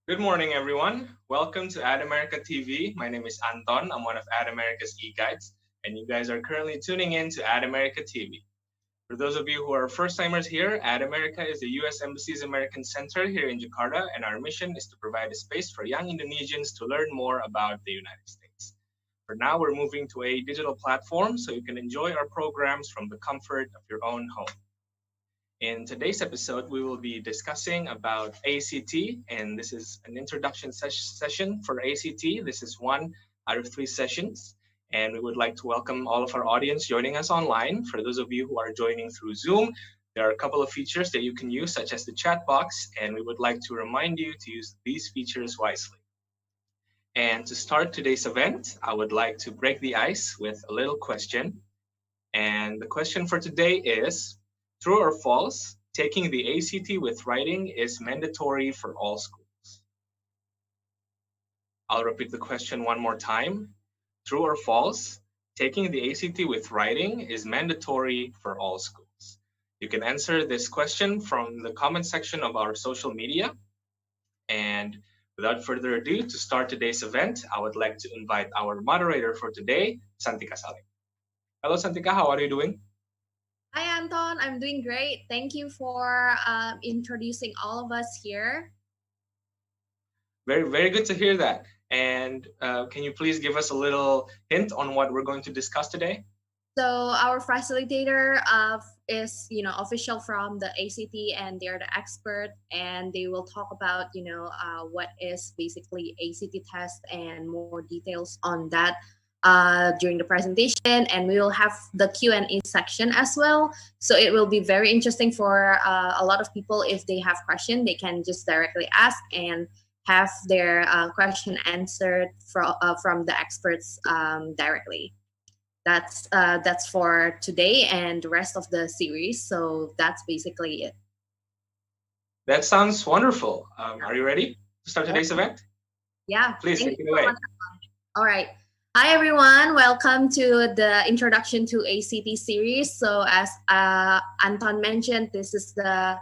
Good morning, everyone. Welcome to Ad America TV. My name is Anton. I'm one of Ad America's e-guides, and you guys are currently tuning in to Ad America TV. For those of you who are first timers here, Ad America is the U.S. Embassy's American Center here in Jakarta, and our mission is to provide a space for young Indonesians to learn more about the United States. For now, we're moving to a digital platform so you can enjoy our programs from the comfort of your own home. In today's episode, we will be discussing about ACT, and this is an introduction session for ACT. This is one out of three sessions, and we would like to welcome all of our audience joining us online. For those of you who are joining through Zoom, there are a couple of features that you can use, such as the chat box, and we would like to remind you to use these features wisely. And to start today's event, I would like to break the ice with a little question. And the question for today is, true or false, taking the ACT with writing is mandatory for all schools? I'll repeat the question one more time. True or false, taking the ACT with writing is mandatory for all schools? You can answer this question from the comment section of our social media. And without further ado, to start today's event, I would like to invite our moderator for today, Santika Salim. Hello, Santika, how are you doing? Hi, Anton. I'm doing great. Thank you for introducing all of us here. Very, very good to hear that. And can you please give us a little hint on what we're going to discuss today? So our facilitator is, official from the ACT, and they're the expert, and they will talk about, what is basically ACT test and more details on that during the presentation. And we will have the Q&A section as well. So it will be very interesting for a lot of people. If they have questions, they can just directly ask and have their question answered from the experts directly. That's for today and the rest of the series. So that's basically it. That sounds wonderful. Are you ready to start today's event? Yeah. Please Thank take you it so away. much. All right. Hi, everyone. Welcome to the Introduction to ACT series. So as Anton mentioned, this is the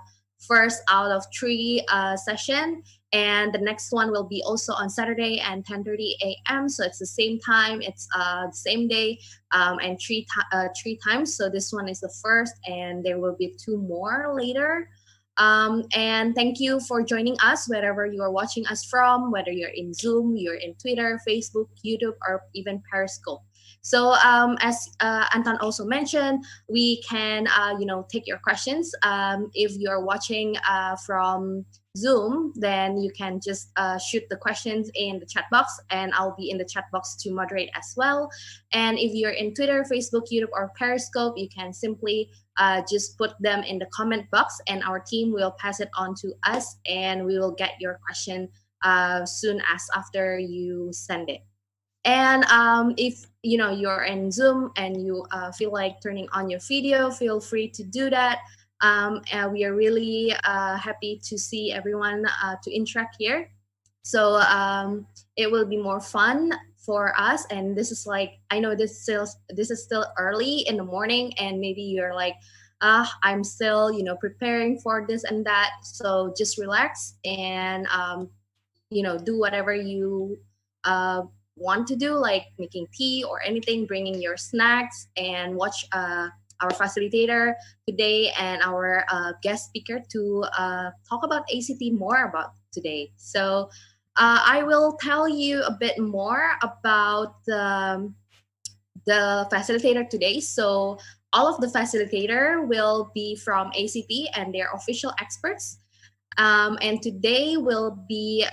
first out of three session. And the next one will be also on Saturday and 10:30 a.m. So it's the same time, it's the same day, and three times. So this one is the first, and there will be two more later. And thank you for joining us wherever you are watching us from, whether you're in Zoom, you're in Twitter, Facebook, YouTube, or even Periscope. So as Anton also mentioned, we can take your questions. If you're watching from Zoom, then you can just shoot the questions in the chat box, and I'll be in the chat box to moderate as well. And if you're in Twitter, Facebook, YouTube, or Periscope, you can simply just put them in the comment box, and our team will pass it on to us, and we will get your question soon as after you send it. And if you're in Zoom and you feel like turning on your video, feel free to do that. And we are really happy to see everyone to interact here. So it will be more fun for us. And this is like, I know this is still early in the morning, and maybe you're like, I'm still preparing for this and that. So just relax and do whatever you want to do, like making tea or anything, bringing your snacks, and watch our facilitator today and our guest speaker to talk about ACT more about today. So I will tell you a bit more about the facilitator today. So all of the facilitator will be from ACT, and they're official experts. And today will be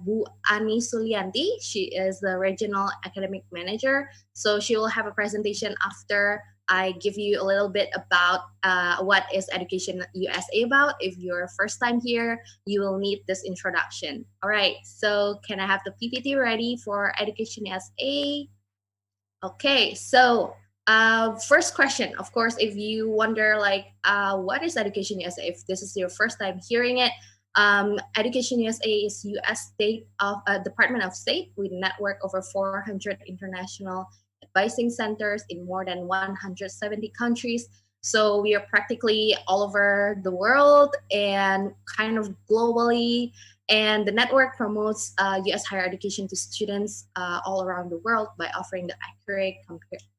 Bu Ani Sulianti. She is the Regional Academic Manager. So she will have a presentation after I give you a little bit about what is Education USA about. If you're first time here, you will need this introduction. All right, so can I have the PPT ready for Education USA? Okay, so first question, of course, if you wonder like, what is Education USA? If this is your first time hearing it, Education USA is U.S. State of Department of State with a network over 400 international advising centers in more than 170 countries. So we are practically all over the world and kind of globally. And the network promotes US higher education to students all around the world by offering the accurate,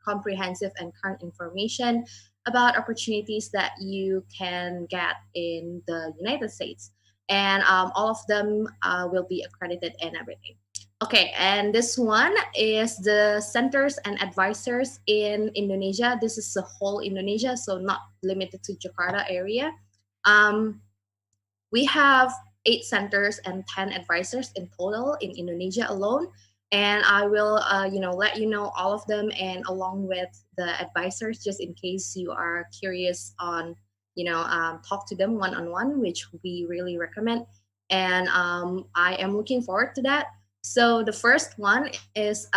comprehensive, and current information about opportunities that you can get in the United States. And all of them will be accredited and everything. Okay, and this one is the centers and advisors in Indonesia. This is the whole Indonesia, so not limited to Jakarta area. Um, we have 8 centers and 10 advisors in total in Indonesia alone. And I will, let you know all of them and along with the advisors, just in case you are curious on, talk to them one-on-one, which we really recommend. And I am looking forward to that. So the first one is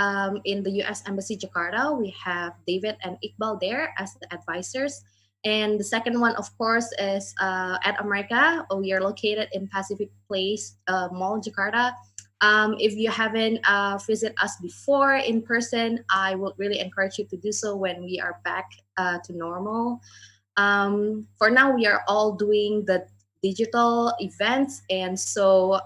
in the U.S. Embassy Jakarta. We have David and Iqbal there as the advisors. And the second one, of course, is at America. We are located in Pacific Place Mall, Jakarta. If you haven't visited us before in person, I would really encourage you to do so when we are back to normal. For now, we are all doing the digital events, and so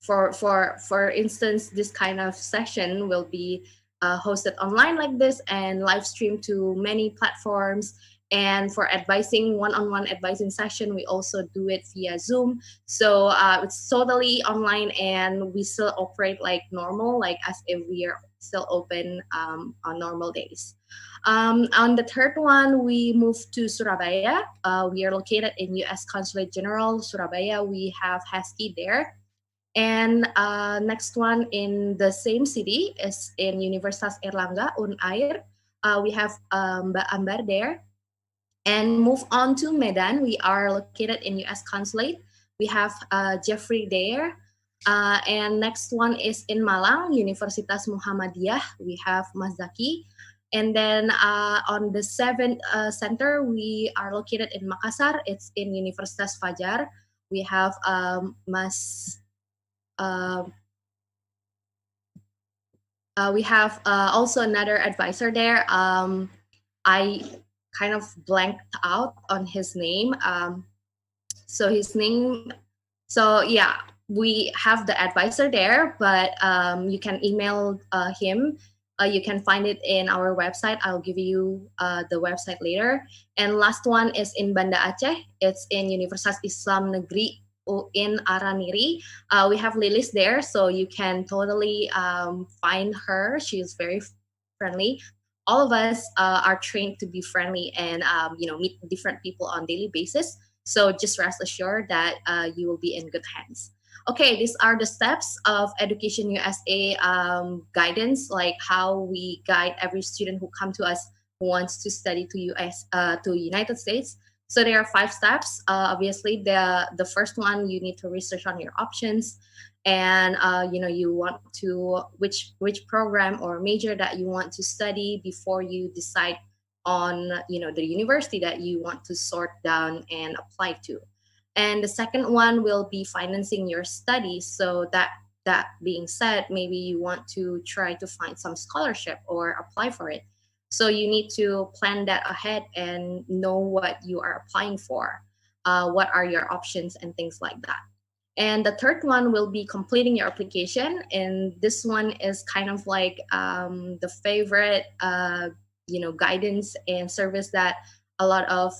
for instance, this kind of session will be hosted online like this and live streamed to many platforms. And for advising, one-on-one advising session, we also do it via Zoom. So it's totally online, and we still operate like normal, like as if we are still open on normal days. On the third one, we moved to Surabaya. We are located in U.S. Consulate General, Surabaya. We have Hesky there. And next one in the same city is in Universitas Erlangga, Unair. We have Mbak Ambar there. And move on to Medan. We are located in U.S. Consulate. We have Jeffrey there. And next one is in Malang, Universitas Muhammadiyah. We have Mas Zaki. And then on the seventh center, we are located in Makassar. It's in Universitas Fajar. We have we have also another advisor there. I kind of blanked out on his name. So yeah, we have the advisor there, but you can email him. You can find it in our website. I'll give you the website later. And last one is in Banda Aceh. It's in Universitas Islam Negeri in Araniri. We have Lilis there, so you can totally find her. She is very friendly. All of us are trained to be friendly and meet different people on daily basis. So just rest assured that you will be in good hands. Okay, these are the steps of Education USA guidance, like how we guide every student who come to us who wants to study to United States. So there are 5 steps. Obviously, the first one, you need to research on your options, and you want to which program or major that you want to study before you decide on the university that you want to sort down and apply to. And the second one will be financing your studies. So that being said, maybe you want to try to find some scholarship or apply for it. So you need to plan that ahead and know what you are applying for, what are your options and things like that. And the third one will be completing your application. And this one is kind of like the favorite, guidance and service that a lot of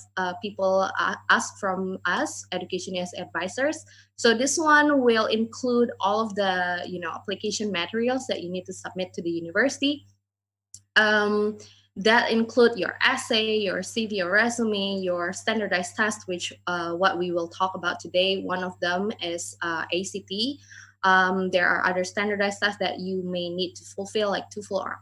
people ask from us, Education as advisors. So this one will include all of the, application materials that you need to submit to the university. That include your essay, your CV, your resume, your standardized test, which what we will talk about today. One of them is ACT. There are other standardized tests that you may need to fulfill, like TOEFL or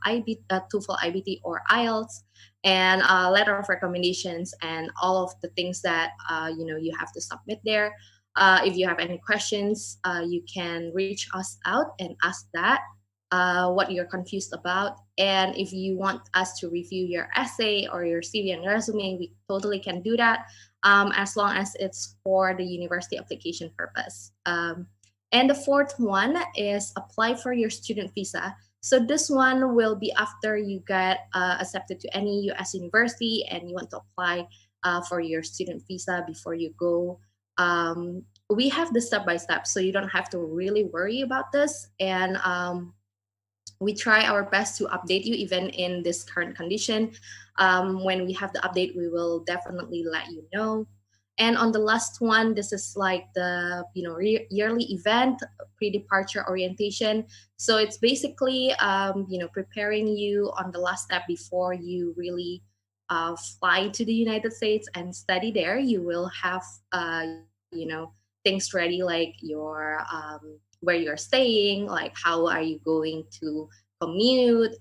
TOEFL, IBT, or IELTS, and letter of recommendations, and all of the things that you have to submit there. If you have any questions, you can reach us out and ask that. What you're confused about. And if you want us to review your essay or your CV and resume, we totally can do that, as long as it's for the university application purpose. And the fourth one is apply for your student visa. So this one will be after you get accepted to any US university and you want to apply for your student visa before you go we have the step by step, so you don't have to really worry about this. And we try our best to update you even in this current condition. When we have the update, we will definitely let you know. And on the last one, this is like the yearly event, pre-departure orientation. So it's basically preparing you on the last step before you really fly to the United States and study there. You will have things ready like where you're staying, like how are you going to commute,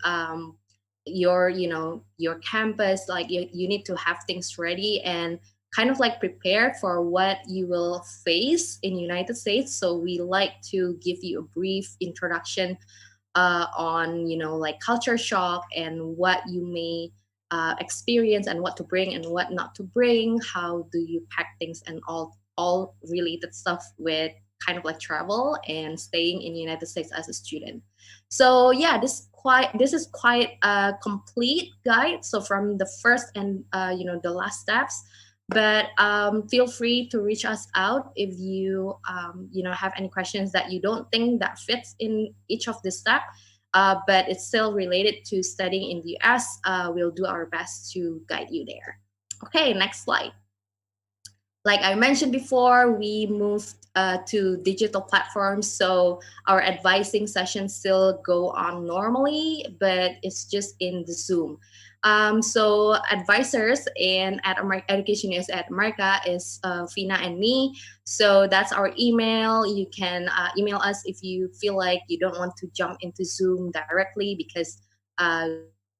your campus, like you need to have things ready and kind of like prepared for what you will face in United States. So we like to give you a brief introduction on like culture shock and what you may experience and what to bring and what not to bring, how do you pack things, and all related stuff with kind of like travel and staying in the United States as a student. So yeah, this is quite a complete guide. So from the first and the last steps. But feel free to reach us out if you have any questions that you don't think that fits in each of the step, but it's still related to studying in the US. We'll do our best to guide you there. Okay, next slide. Like I mentioned before, we moved to digital platforms, so our advising sessions still go on normally, but it's just in the Zoom. So advisors in Education US at America is Fina and me. So that's our email. You can email us if you feel like you don't want to jump into Zoom directly because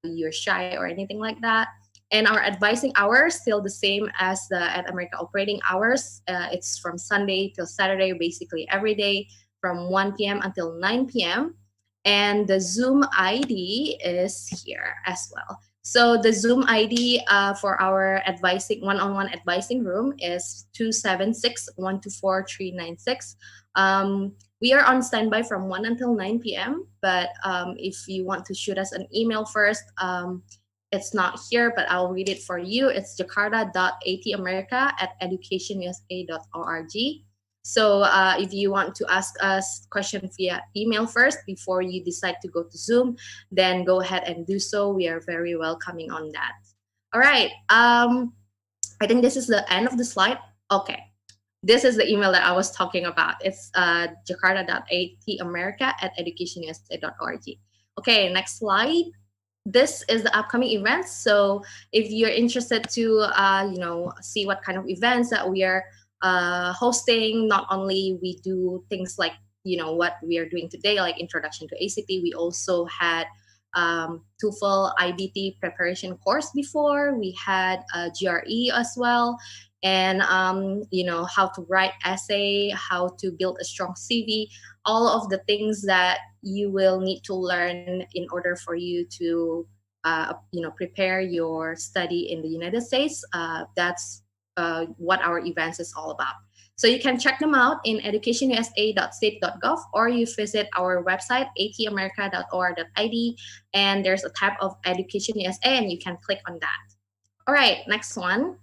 you're shy or anything like that. And our advising hours still the same as the at America operating hours. It's from Sunday till Saturday, basically every day from 1 p.m. until 9 p.m. And the Zoom ID is here as well. So the Zoom ID for our advising one-on-one advising room is 276-124-396. We are on standby from 1 until 9 p.m. But if you want to shoot us an email first, it's not here, but I'll read it for you. It's jakarta.atamerica@educationusa.org. So if you want to ask us questions via email first before you decide to go to Zoom, then go ahead and do so. We are very welcoming on that. All right. I think this is the end of the slide. Okay. This is the email that I was talking about. It's jakarta.atamerica@educationusa.org. Okay, next slide. This is the upcoming events. So if you're interested to see what kind of events that we are hosting, not only we do things like what we are doing today, like introduction to ACT, we also had TOEFL IBT preparation course before. We had GRE as well, and how to write essay, how to build a strong CV, all of the things that you will need to learn in order for you to prepare your study in the United States. That's what our events is all about. So you can check them out in educationusa.state.gov, or you visit our website atamerica.or.id, and there's a tab of Education USA and you can click on that. All right, next one.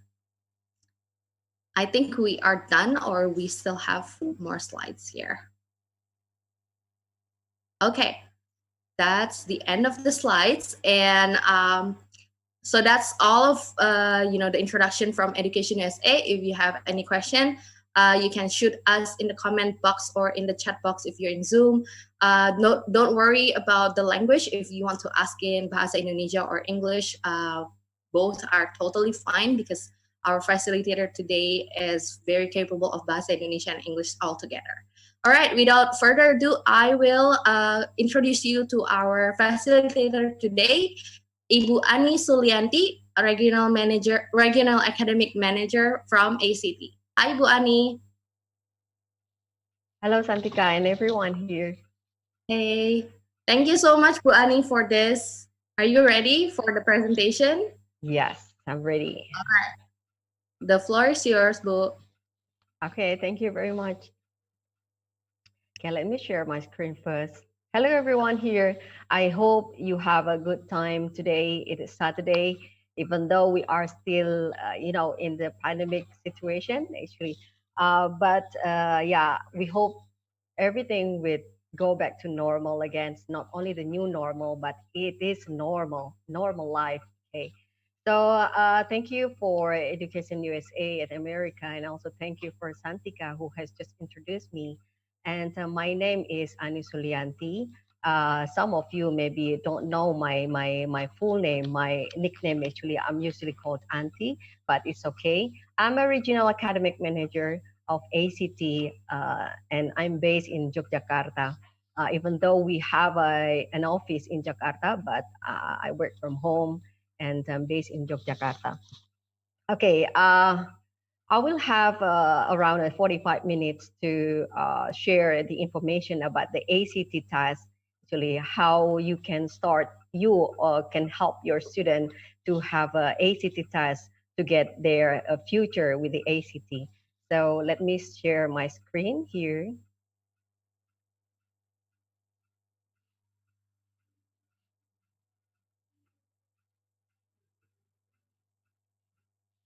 I think we are done, or we still have more slides here. Okay, that's the end of the slides. And so that's all of the introduction from Education USA. If you have any question, you can shoot us in the comment box or in the chat box if you're in Zoom. Don't worry about the language. If you want to ask in Bahasa Indonesia or English, both are totally fine, because our facilitator today is very capable of Bahasa Indonesia and English all together. All right, without further ado, I will introduce you to our facilitator today, Ibu Ani Sulianti, Regional Academic Manager from ACT. Hi, Ibu Ani. Hello, Santika, and everyone here. Hey, thank you so much, Bu Ani, for this. Are you ready for the presentation? Yes, I'm ready. All right. The floor is yours, Bu. Okay, thank you very much. Okay, let me share my screen first. Hello, everyone here. I hope you have a good time today. It is Saturday, even though we are still, in the pandemic situation. Actually, But yeah, we hope everything will go back to normal again. It's not only the new normal, but it is normal life. Okay. So thank you for Education USA at America, and also thank you for Santika, who has just introduced me. And my name is Ani Sulianti. Some of you maybe don't know my full name. My nickname actually, I'm usually called Auntie, but it's okay. I'm a regional academic manager of ACT, and I'm based in Yogyakarta. Even though we have an office in Jakarta, but I work from home and I'm based in Yogyakarta. Okay, I will have around 45 minutes to share the information about the ACT test, actually how you can start, you can help your student to have a ACT test to get their future with the ACT. So let me share my screen here.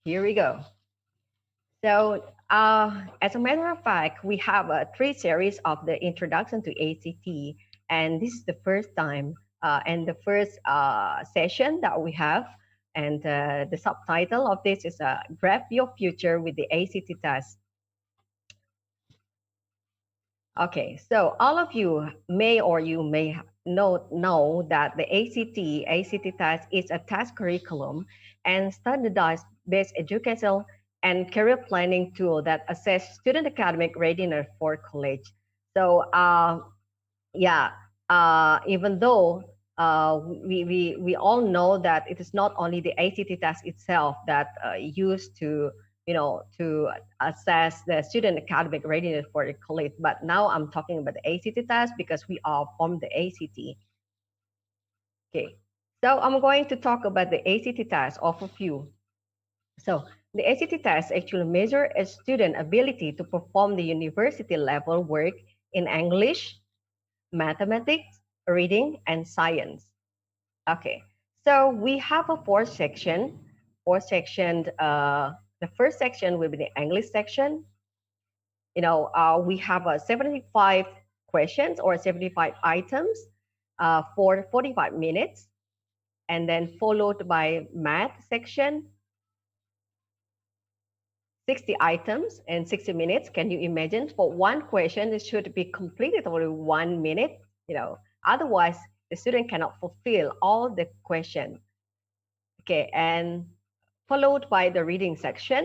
Here we go. So, as a matter of fact, we have three series of the introduction to ACT, and this is the first time and the first session that we have. And the subtitle of this is "Grab Your Future with the ACT Test." Okay, so all of you may or you may know that the ACT test is a test curriculum and standardized based educational and career planning tool that assess student academic readiness for college. So yeah, even though we all know that it is not only the ACT test itself that used to to assess the student academic readiness for the college, but now I'm talking about the ACT test because we are from the ACT. Okay, so I'm going to talk about the ACT test overview. So the ACT test actually measures a student ability to perform the university level work in English, mathematics, reading, and science. Okay, so we have a four section. Four section. The first section will be the English section. We have 75 questions or 75 items for 45 minutes, and then followed by math section, 60 items and 60 minutes. Can you imagine? For one question, it should be completed only 1 minute. Otherwise the student cannot fulfill all the question. Okay, and followed by the reading section,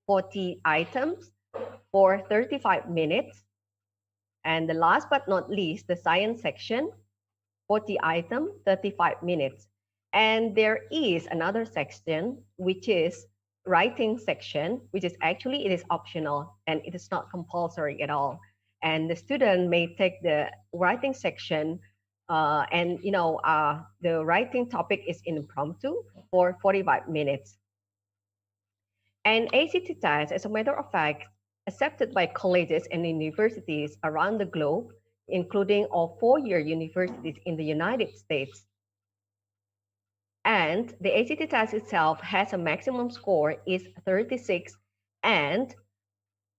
40 items for 35 minutes. And the last but not least, the science section, 40 items, 35 minutes. And there is another section, which is writing section, which is actually, it is optional and it is not compulsory at all. And the student may take the writing section the writing topic is impromptu for 45 minutes. And ACT test, as a matter of fact, accepted by colleges and universities around the globe, including all four-year universities in the United States. And the ACT test itself has a maximum score is 36. And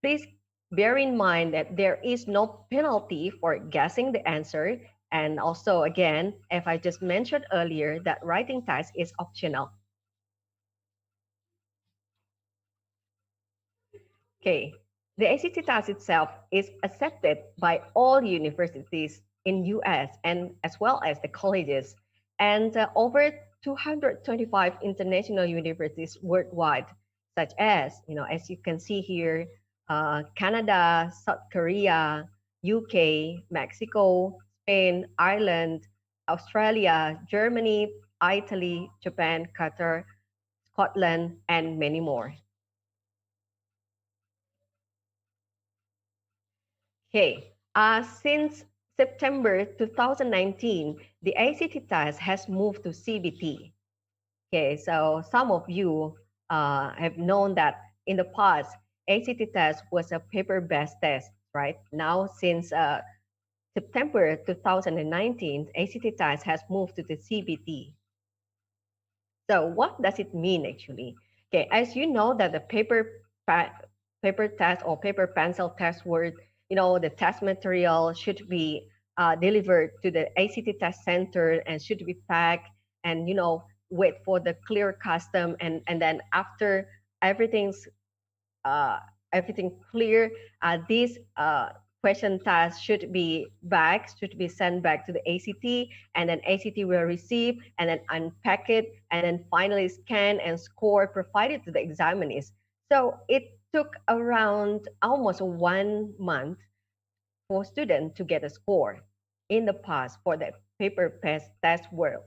please bear in mind that there is no penalty for guessing the answer. And also, again, if I just mentioned earlier, that writing test is optional. Okay, the ACT test itself is accepted by all universities in US and as well as the colleges and over 225 international universities worldwide, such as you can see here, Canada, South Korea, UK, Mexico, Spain, Ireland, Australia, Germany, Italy, Japan, Qatar, Scotland, and many more. Okay, since September 2019, the ACT test has moved to CBT. Okay, so some of you have known that in the past, ACT test was a paper-based test, right? Now, since September 2019, ACT test has moved to the CBT. So what does it mean actually? Okay, as you know that the paper test or paper pencil test where, the test material should be delivered to the ACT test center and should be packed and, wait for the clear custom. And then after everything's uh, everything clear, this question task should be sent back to the ACT, and then ACT will receive and then unpack it, and then finally scan and score provided to the examinees. So it took around almost 1 month for students to get a score in the past for the paper test world.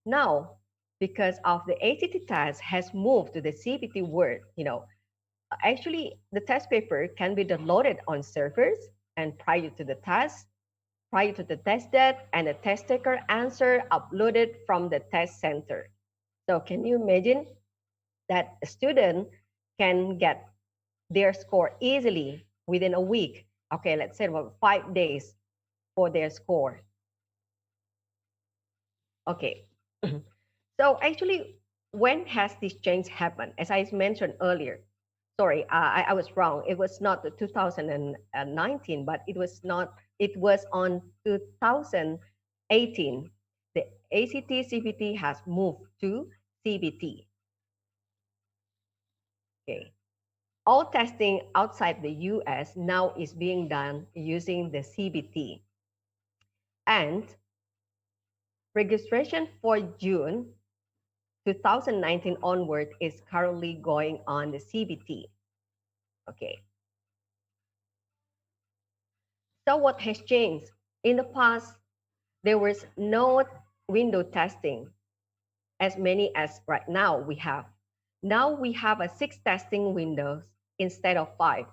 Now, because of the ACT test has moved to the CBT world, actually the test paper can be downloaded on servers, and prior to the test date, and the test taker answer uploaded from the test center. So can you imagine that a student can get their score easily within a week? Okay, let's say about 5 days for their score. Okay. So actually, when has this change happened? As I mentioned earlier, sorry, I was wrong. It was not the 2019, but it was not. It was on 2018. The ACT CBT has moved to CBT. Okay. All testing outside the US now is being done using the CBT. And registration for June 2019 onward is currently going on the CBT. Okay. So what has changed? In the past, there was no window testing as many as right now we have. Now we have a 6 testing windows instead of 5.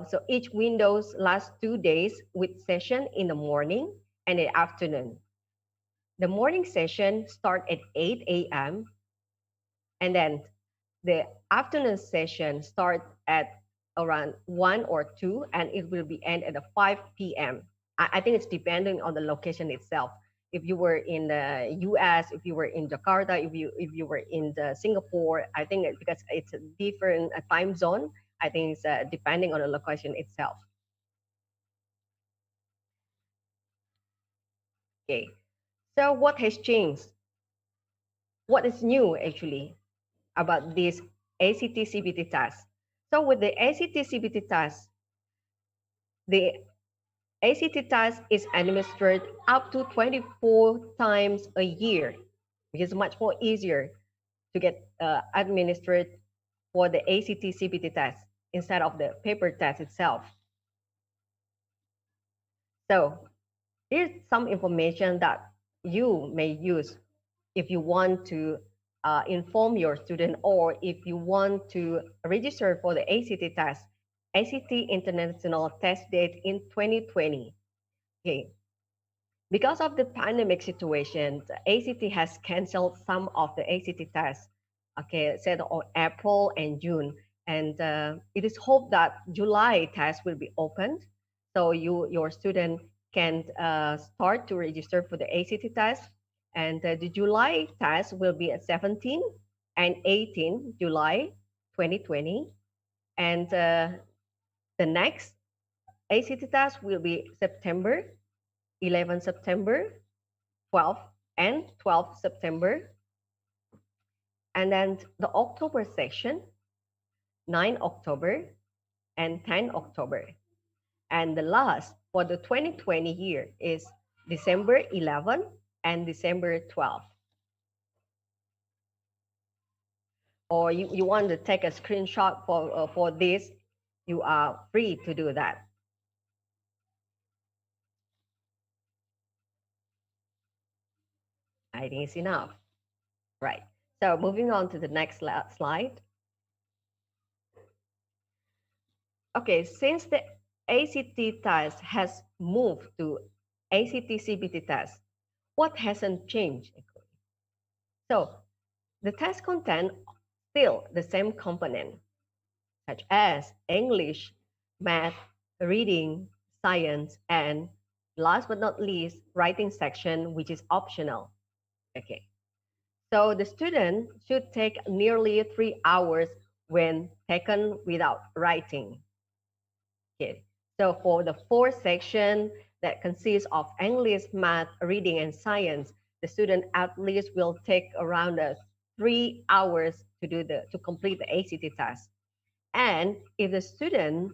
So each windows lasts 2 days with session in the morning and the afternoon. The morning session start at 8 a.m. and then the afternoon session start at around 1 or 2, and it will be end at 5 p.m. I think it's depending on the location itself. If you were in the US, if you were in Jakarta, if you were in Singapore, I think because it's a different time zone, I think it's depending on the location itself. Okay, so what has changed? What is new actually about this ACT CBT task? So with the ACT CBT task, the ACT task is administered up to 24 times a year, which is much more easier to get administered for the ACT CBT test instead of the paper test itself. So here's some information that you may use if you want to inform your student, or if you want to register for the ACT test, ACT International Test Date in 2020. Okay. Because of the pandemic situation, the ACT has canceled some of the ACT tests, okay, said on April and June. And it is hoped that July test will be opened. So your student can start to register for the ACT test. And the July test will be at 17 and 18 July 2020. And the next ACT test will be September, 11 September, 12 and 12 September. And then the October section, 9 October and 10 October. And the last for the 2020 year is December 11 and December 12. Or you want to take a screenshot for this, you are free to do that. I think it's enough. Right. So moving on to the next slide. Okay, since the ACT test has moved to ACT CBT test, what hasn't changed? So the test content still the same component, such as English, math, reading, science, and last but not least, writing section, which is optional. Okay. So the student should take nearly 3 hours when taken without writing. Okay. So for the fourth section that consists of English, math, reading, and science, the student at least will take around 3 hours to complete the ACT task. And if the student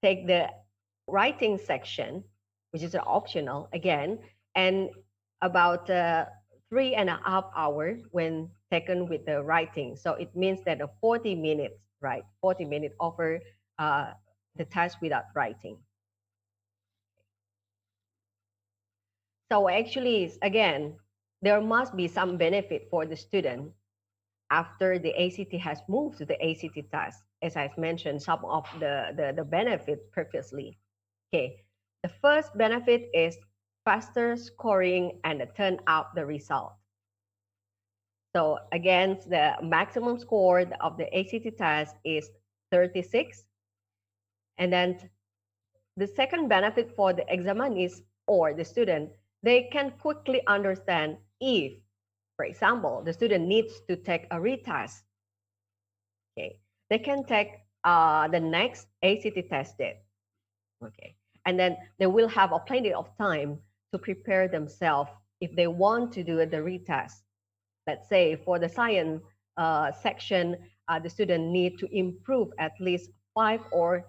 take the writing section, which is optional again, and about 3.5 hours when taken with the writing. So it means that 40 minutes, right? 40 minutes over the task without writing. So actually, again, there must be some benefit for the student after the ACT has moved to the ACT task, as I've mentioned, some of the benefit previously. Okay, the first benefit is faster scoring and turn out the result. So again, the maximum score of the ACT test is 36. And then the second benefit for the examinee or the student, they can quickly understand if, for example, the student needs to take a retest. Okay, they can take the next ACT test date. Okay, and then they will have a plenty of time to prepare themselves if they want to do the retest. Let's say for the science section, the student need to improve at least 5 or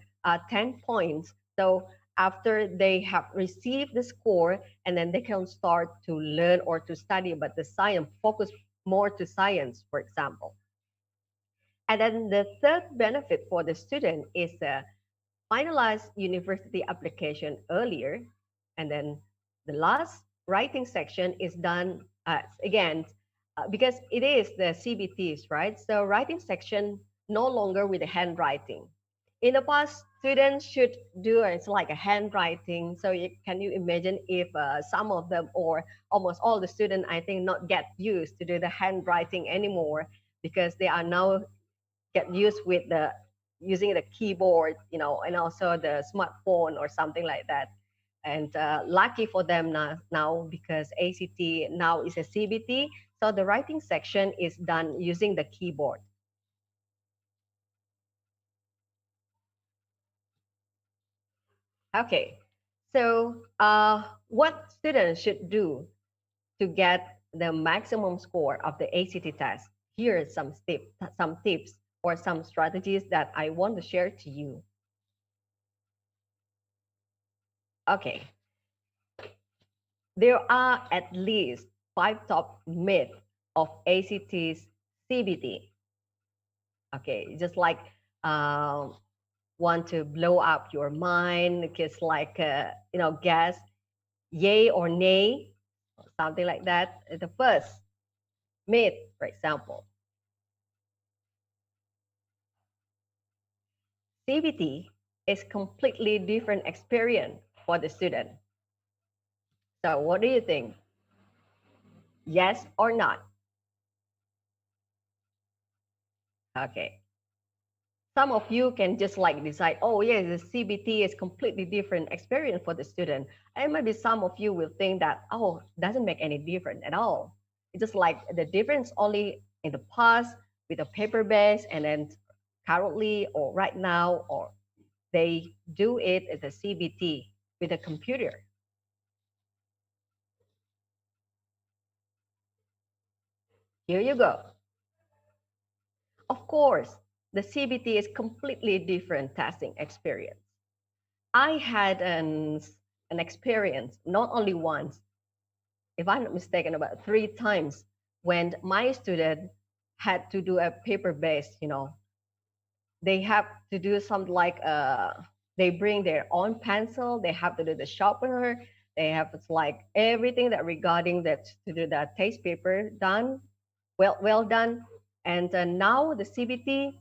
10 points. So after they have received the score, and then they can start to learn or to study about the science, focus more to science, for example. And then the third benefit for the student is finalize university application earlier. And then the last writing section is done again because it is the CBTs, right? So writing section no longer with the handwriting. In the past, students should do it's like a handwriting. So can you imagine if some of them or almost all the students, I think, not get used to do the handwriting anymore because they are now get used with the using the keyboard, and also the smartphone or something like that. And lucky for them now because ACT now is a CBT, so the writing section is done using the keyboard. Okay, so what students should do to get the maximum score of the ACT test? Here are some tips or some strategies that I want to share to you. Okay, there are at least 5 top myths of ACT's CBT. Okay, just like want to blow up your mind, just like guess yay or nay, something like that. The first myth, for example, CBT is completely different experience for the student. So what do you think? Yes or not? Okay. Some of you can just like decide, oh yeah, the CBT is completely different experience for the student. And maybe some of you will think that, oh, doesn't make any difference at all. It's just like the difference only in the past with a paper base and then currently or right now, or they do it as a CBT with a computer. Here you go. Of course, the CBT is completely different testing experience. I had an experience, not only once, if I'm not mistaken, about 3 times when my student had to do a paper-based, they have to do something like they bring their own pencil, they have to do the sharpener, they have it's like everything that regarding that to do that taste paper done, well done. And now the CBT,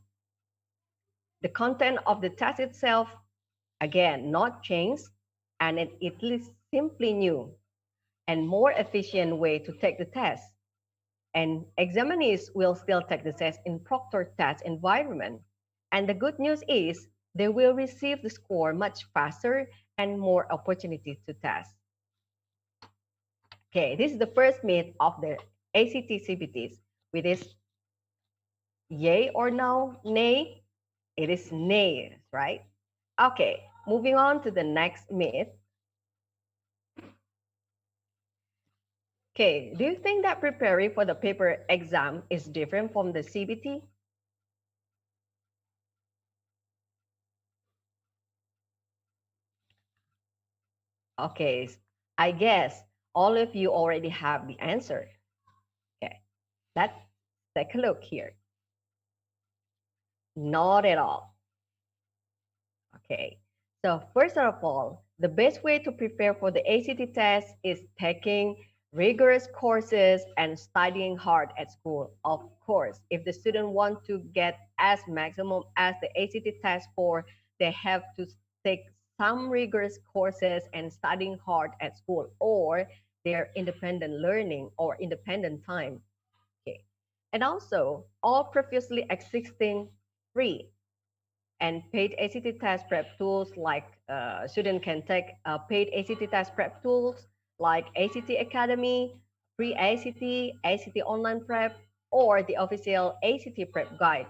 the content of the test itself, again, not changed, and it is simply new and more efficient way to take the test. And examinees will still take the test in proctored test environment. And the good news is they will receive the score much faster and more opportunities to test. Okay, this is the first myth of the ACT CBTs, which is Yay or no? Nay? It is nay, right? Okay, moving on to the next myth. Okay, do you think that preparing for the paper exam is different from the CBT? Okay, I guess all of you already have the answer. Okay, let's take a look here. Not at all. Okay, so first of all, the best way to prepare for the ACT test is taking rigorous courses and studying hard at school. Of course, if the student want to get as maximum as the ACT test score, they have to take some rigorous courses and studying hard at school or their independent learning or independent time. Okay, and also all previously existing free and paid ACT test prep tools like student can take paid ACT test prep tools like ACT Academy, free ACT, ACT online prep, or the official ACT prep guide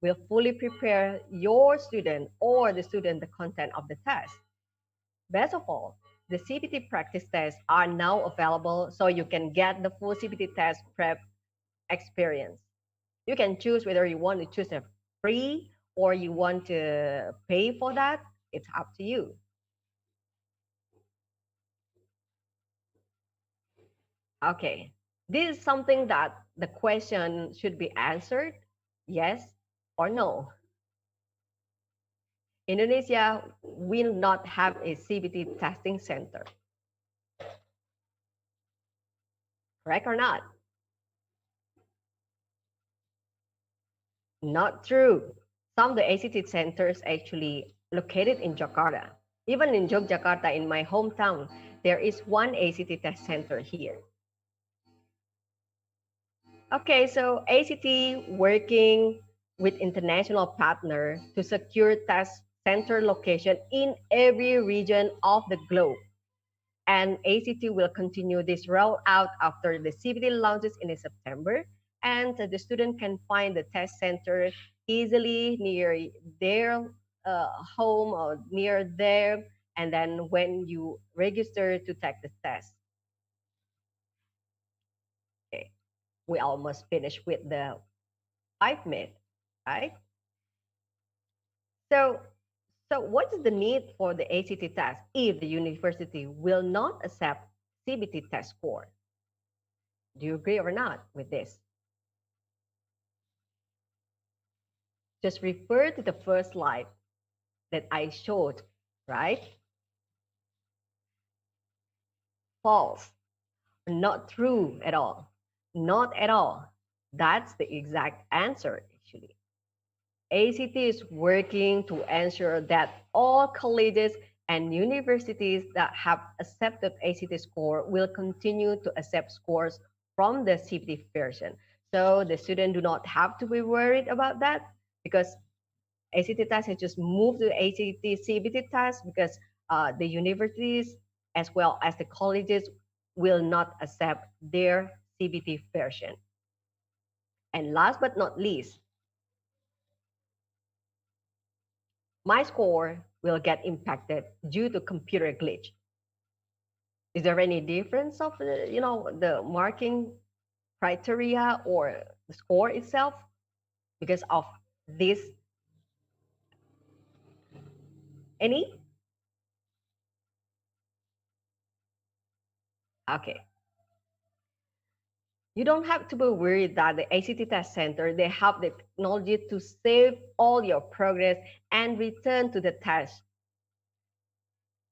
will fully prepare your student or the student the content of the test. Best of all, the CBT practice tests are now available so you can get the full CBT test prep experience. You can choose whether you want to choose a free or you want to pay for that. It's up to you. Okay, this is something that the question should be answered yes or no. Indonesia will not have a CBT testing center. Correct or not? Not true. Some of the ACT centers actually located in Jakarta. Even in Yogyakarta, in my hometown, there is one ACT test center here. Okay, so ACT working with international partner to secure test center location in every region of the globe. And ACT will continue this rollout after the CBT launches in September. And the student can find the test center easily near their home or near there. And then when you register to take the test. Okay, we almost finished with the 5 myths, right? So, so what is the need for the ACT test if the university will not accept CBT test score? Do you agree or not with this? Just refer to the first slide that I showed, right? False, not true at all, not at all. That's the exact answer, actually. ACT is working to ensure that all colleges and universities that have accepted ACT score will continue to accept scores from the CBT version. So the student do not have to be worried about that because ACT test has just moved to ACT CBT test because the universities as well as the colleges will not accept their CBT version. And last but not least, my score will get impacted due to computer glitch. Is there any difference of the marking criteria or the score itself because of this? Any? Okay. You don't have to be worried that the ACT Test Center, they have the technology to save all your progress and return to the test.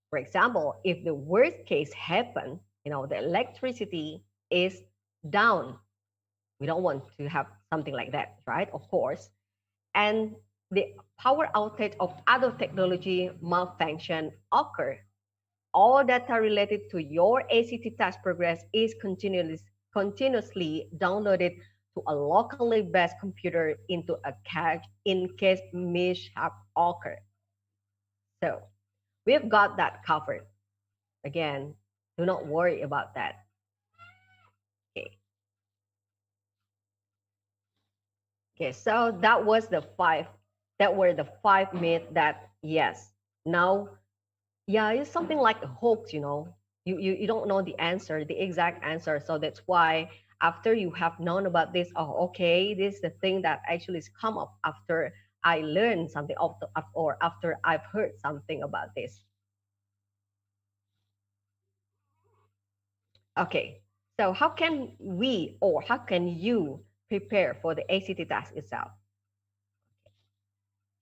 For example, if the worst case happen, the electricity is down. We don't want to have something like that, right? Of course. And the power outage of other technology malfunction occur. All data related to your ACT test progress is continuously downloaded to a locally based computer into a cache in case mishap occur. So we've got that covered. Again, do not worry about that. Okay. Okay, so that were the five myths that, yes, now, yeah, it's something like a hoax, you know. You don't know the answer, the exact answer. So that's why after you have known about this, oh, okay, this is the thing that actually has come up after I learned something or after I've heard something about this. Okay, so how can we or how can you prepare for the ACT task itself?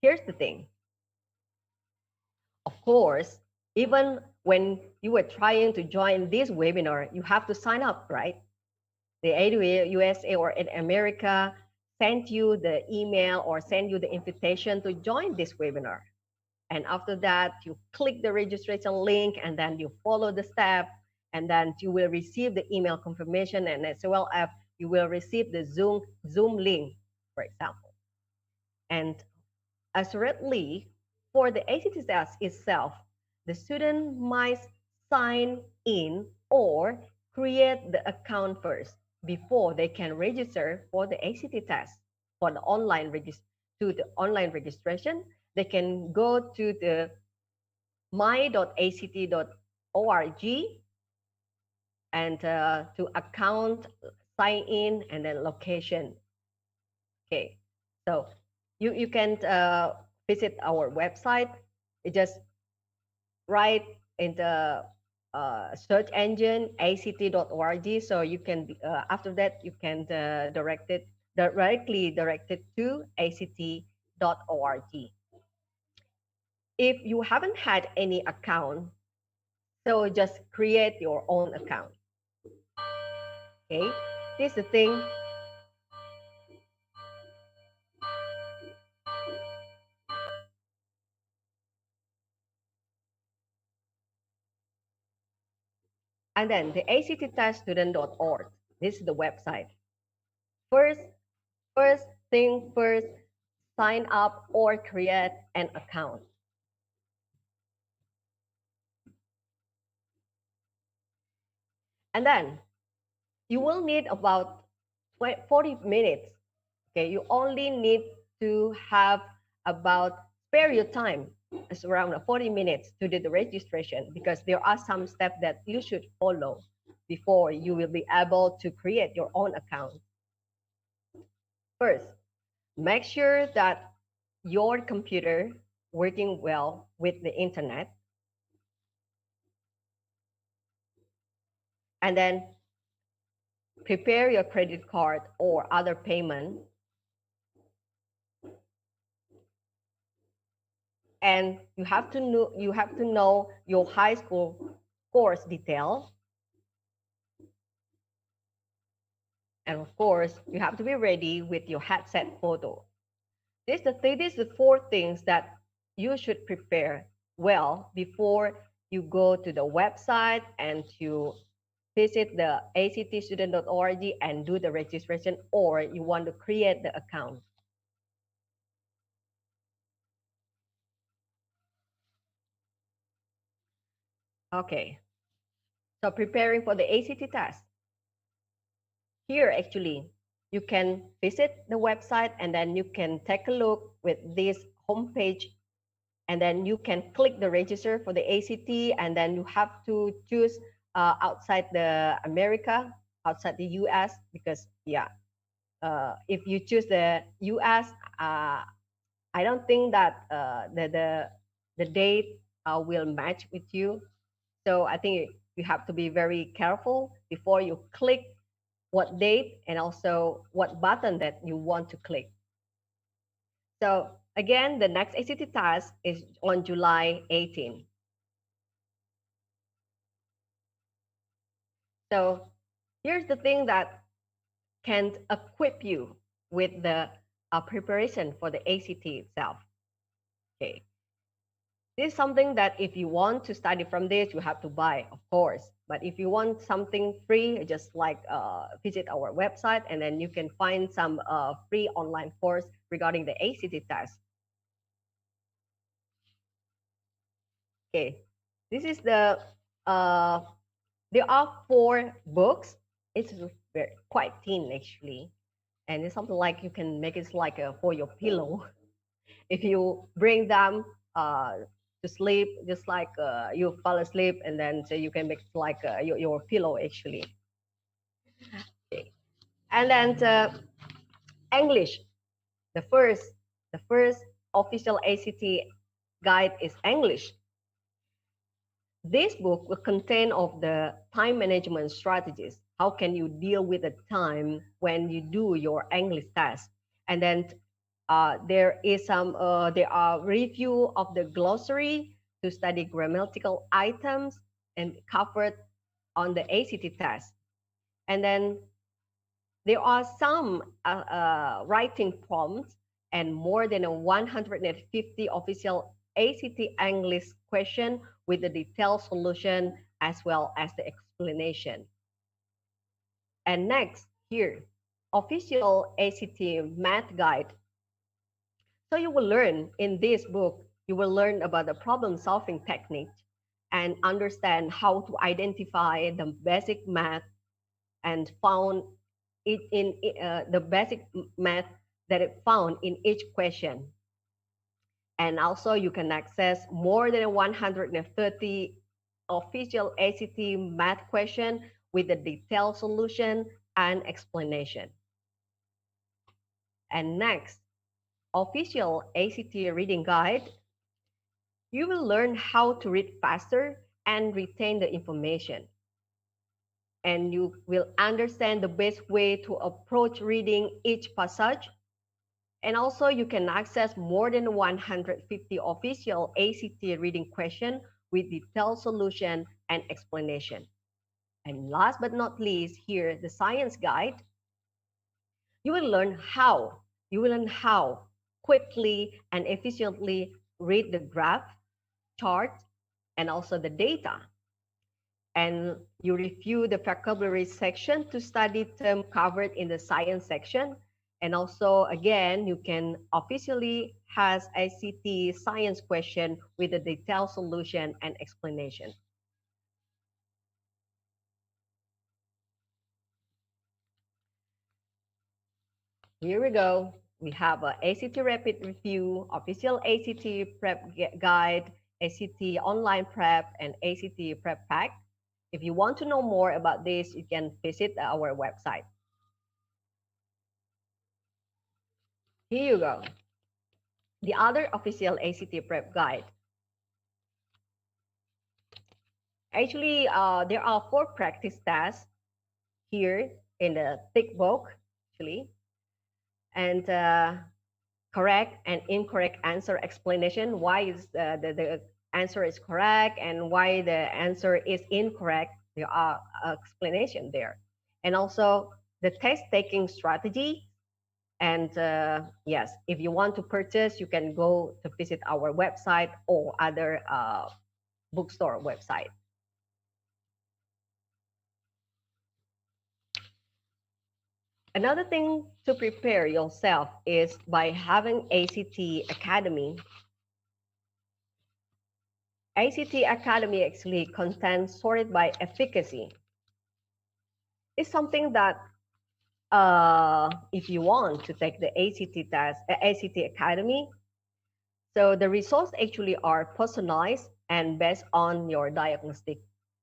Here's the thing. Of course, even when you were trying to join this webinar, you have to sign up, right? The ADU USA or in America sent you the email or send you the invitation to join this webinar. And after that, you click the registration link and then you follow the step and then you will receive the email confirmation and as well as you will receive the Zoom link, for example. And assuredly, for the ACT test itself, the student might sign in or create the account first before they can register for the ACT test. For the online registration, they can go to the my.act.org and to account, sign in, and then location. Okay, so you can visit our website. You just write in the search engine act.org. So you can after that you can directly direct it to act.org. If you haven't had any account, so just create your own account. Okay, this is the thing. And then the actteststudent.org. This is the website. First, first thing first, sign up or create an account. And then you will need about 40 minutes. Okay, you only need to have about spare your time. It's around 40 minutes to do the registration because there are some steps that you should follow before you will be able to create your own account. First, make sure that your computer working well with the internet. And then prepare your credit card or other payment. And you have to know your high school course detail. And of course, you have to be ready with your headset photo. These are the four things that you should prepare well before you go to the website and to visit the actstudent.org and do the registration, or you want to create the account. Okay, so preparing for the ACT test. Here, actually, you can visit the website and then you can take a look with this homepage and then you can click the register for the ACT and then you have to choose outside the America, outside the US, because yeah, if you choose the US, I don't think that the date will match with you. So I think you have to be very careful before you click what date and also what button that you want to click. So again, the next ACT task is on July 18. So here's the thing that can equip you with the preparation for the ACT itself. Okay. This is something that if you want to study from this, you have to buy, of course. But if you want something free, just like visit our website and then you can find some free online course regarding the ACT test. Okay, this is the, there are 4 books. It's very, quite thin actually. and it's something like you can make it like for your pillow. If you bring them to sleep, just like you fall asleep, and then so you can make it like your pillow actually. Okay. And then English, the first the first official ACT guide is English. This book will contain of the time management strategies. How can you deal with the time when you do your English test? And then there are review of the glossary to study grammatical items and covered on the ACT test. And then there are some writing prompts and more than 150 official ACT English question with the detailed solution as well as the explanation. And next, here, official ACT math guide. So you will learn in this book, you will learn about the problem solving technique and understand how to identify the basic math and found it in the basic math that it found in each question. And also you can access more than 130 official ACT math question with a detailed solution and explanation. And next, official ACT reading guide. You will learn how to read faster and retain the information. And you will understand the best way to approach reading each passage. And also you can access more than 150 official ACT reading questions with detailed solution and explanation. And last but not least, here, the science guide. You will learn how quickly and efficiently read the graph, chart, and also the data. And you review the vocabulary section to study term covered in the science section. And also, again, you can officially has ACT science question with a detailed solution and explanation. Here we go. We have a ACT Rapid Review, official ACT Prep Guide, ACT Online Prep, and ACT Prep Pack. If you want to know more about this, you can visit our website. Here you go. The other official ACT Prep Guide. Actually, there are 4 practice tasks here in the thick book, actually. And correct and incorrect answer explanation. Why is the answer is correct and why the answer is incorrect? There are explanation there. And also the test taking strategy. And yes, if you want to purchase, you can go to visit our website or other bookstore website. Another thing to prepare yourself is by having ACT Academy. ACT Academy actually contains sorted by efficacy. It's something that if you want to take the ACT test, ACT Academy, so the results actually are personalized and based on your diagnostic.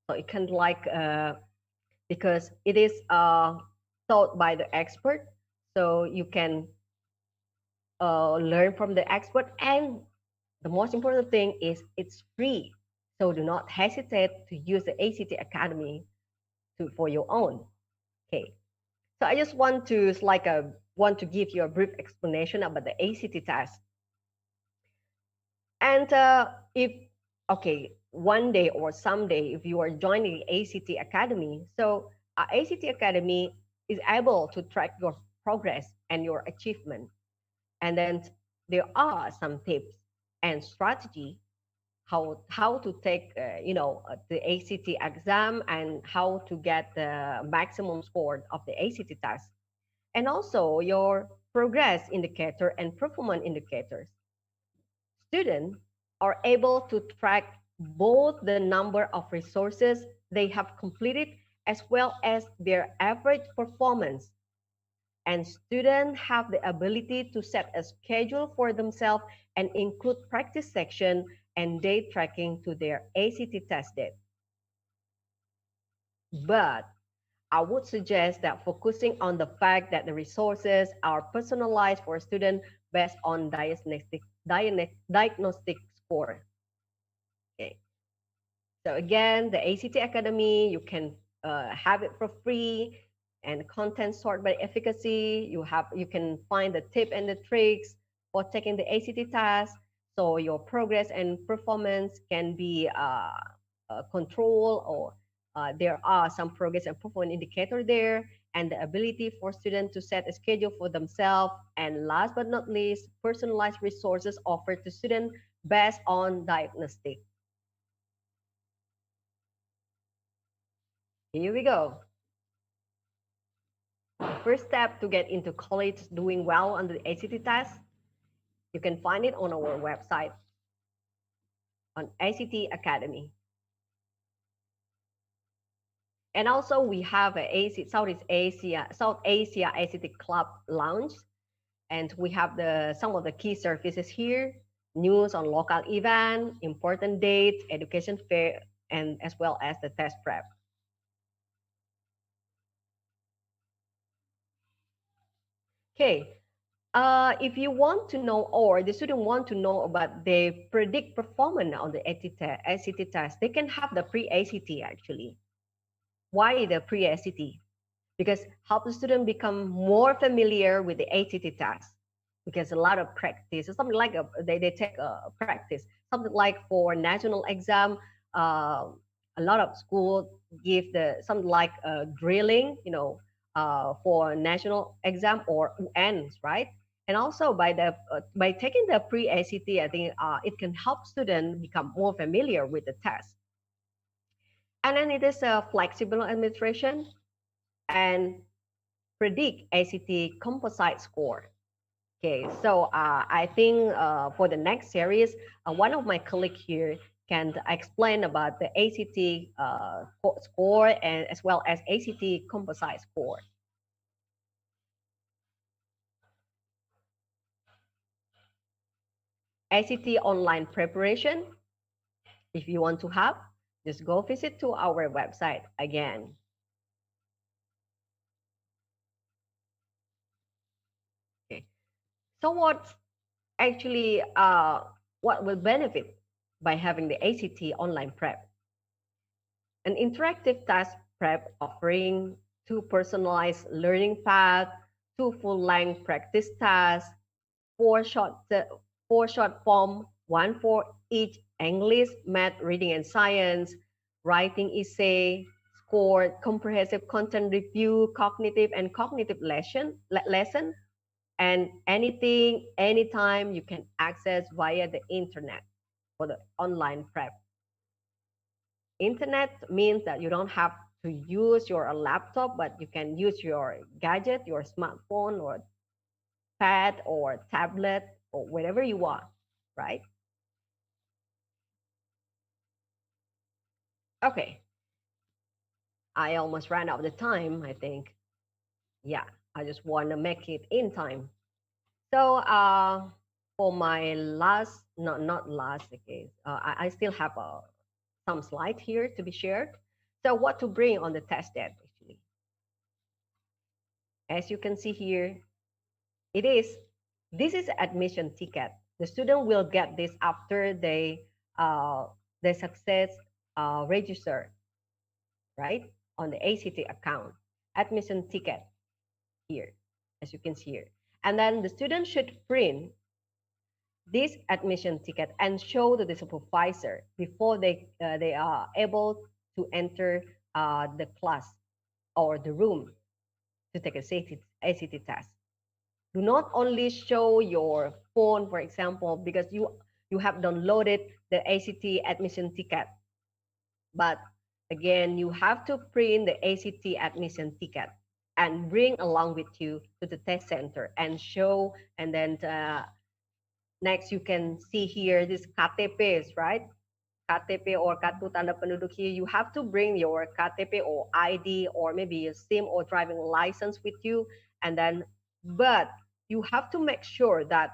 So it can like, because it is taught by the expert, so you can learn from the expert. And the most important thing is it's free. So do not hesitate to use the ACT Academy for your own. Okay. So I just want to want to give you a brief explanation about the ACT test. And if one day or someday if you are joining ACT Academy, so ACT Academy is able to track your progress and your achievement. And then there are some tips and strategy how to take the ACT exam and how to get the maximum score of the ACT test, and also your progress indicator and performance indicators. Students are able to track both the number of resources they have completed as well as their average performance. And students have the ability to set a schedule for themselves and include practice section and date tracking to their ACT test date. But I would suggest that focusing on the fact that the resources are personalized for students based on diagnostic score. Okay. So again, the ACT Academy, you can have it for free, and content sort by efficacy. You can find the tip and the tricks for taking the ACT test, so your progress and performance can be controlled, or there are some progress and performance indicator there, and the ability for students to set a schedule for themselves. And last but not least, personalized resources offered to students based on diagnostic. Here we go. First step to get into college doing well on the ACT test, you can find it on our website on ACT Academy. And also we have a South Asia ACT Club Lounge, and we have some of the key services here: news on local event, important dates, education fair, and as well as the test prep. Okay, if you want to know, or the student want to know about the predict performance on the ACT test, they can have the pre-ACT actually. Why the pre-ACT? Because help the student become more familiar with the ACT test. Because a lot of practice, something like they take a practice, something like for national exam, a lot of schools give something like drilling, for national exam or UNs, right? And also by taking the pre-ACT, I think it can help students become more familiar with the test. And then it is a flexible administration and predict ACT composite score. Okay, so I think for the next series, one of my colleagues here can explain about the ACT score and as well as ACT composite score. ACT online preparation, if you want to have, just go visit to our website again. Okay. So what will benefit by having the ACT online prep? An interactive task prep offering 2 personalized learning paths, 2 full-length practice tasks, 4 short form, 1 for each English, math, reading and science, writing essay, scored, comprehensive content review, cognitive and cognitive lesson, and anything, anytime you can access via the internet for the online prep. Internet means that you don't have to use your laptop, but you can use your gadget, your smartphone or pad or tablet or whatever you want, right? Okay. I almost ran out of the time, I think. Yeah, I just want to make it in time. So for my last, not last, okay, I still have some slides here to be shared. So what to bring on the test day, actually. As you can see here, this is admission ticket. The student will get this after they success register, right, on the ACT account. Admission ticket here, as you can see here. And then the student should print this admission ticket and show to the supervisor before they are able to enter the class or the room to take a ACT test. Do not only show your phone, for example, because you have downloaded the ACT admission ticket, but again, you have to print the ACT admission ticket and bring along with you to the test center and show. And then next you can see here this KTPs, right? KTP or kartu tanda penduduk here, you have to bring your KTP or ID or maybe a SIM or driving license with you. And then, but you have to make sure that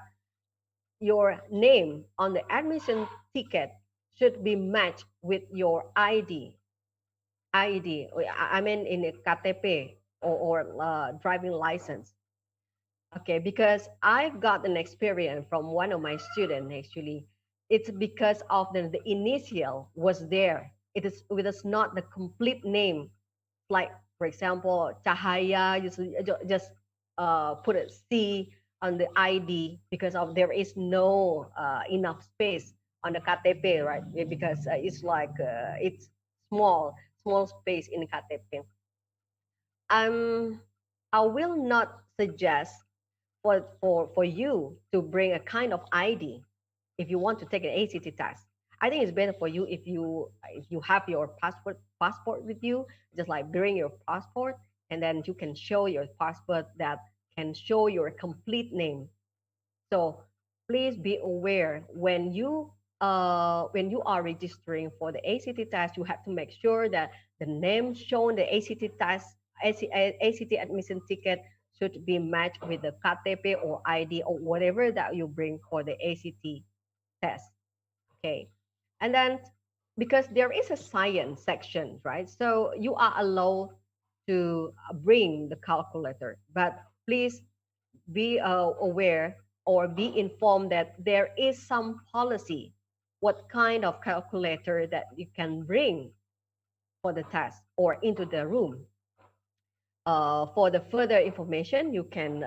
your name on the admission ticket should be matched with your ID. I mean in a KTP or driving license. Okay, because I've got an experience from one of my students actually. It's because of the initial was there. It is not the complete name. Like for example, Cahaya, just put a C on the ID because of there is no enough space on the KTP, right? Because it's like it's small space in KTP. I will not suggest for you to bring a kind of ID if you want to take an ACT test. I think it's better for you if you have your passport with you, just like bring your passport, and then you can show your passport that can show your complete name. So please be aware when you are registering for the ACT test, you have to make sure that the name shown the ACT test ACT admission ticket should be matched with the KTP or ID or whatever that you bring for the ACT test. Okay. And then because there is a science section, right? So you are allowed to bring the calculator, but please be aware or be informed that there is some policy what kind of calculator that you can bring for the test or into the room. For the further information, you can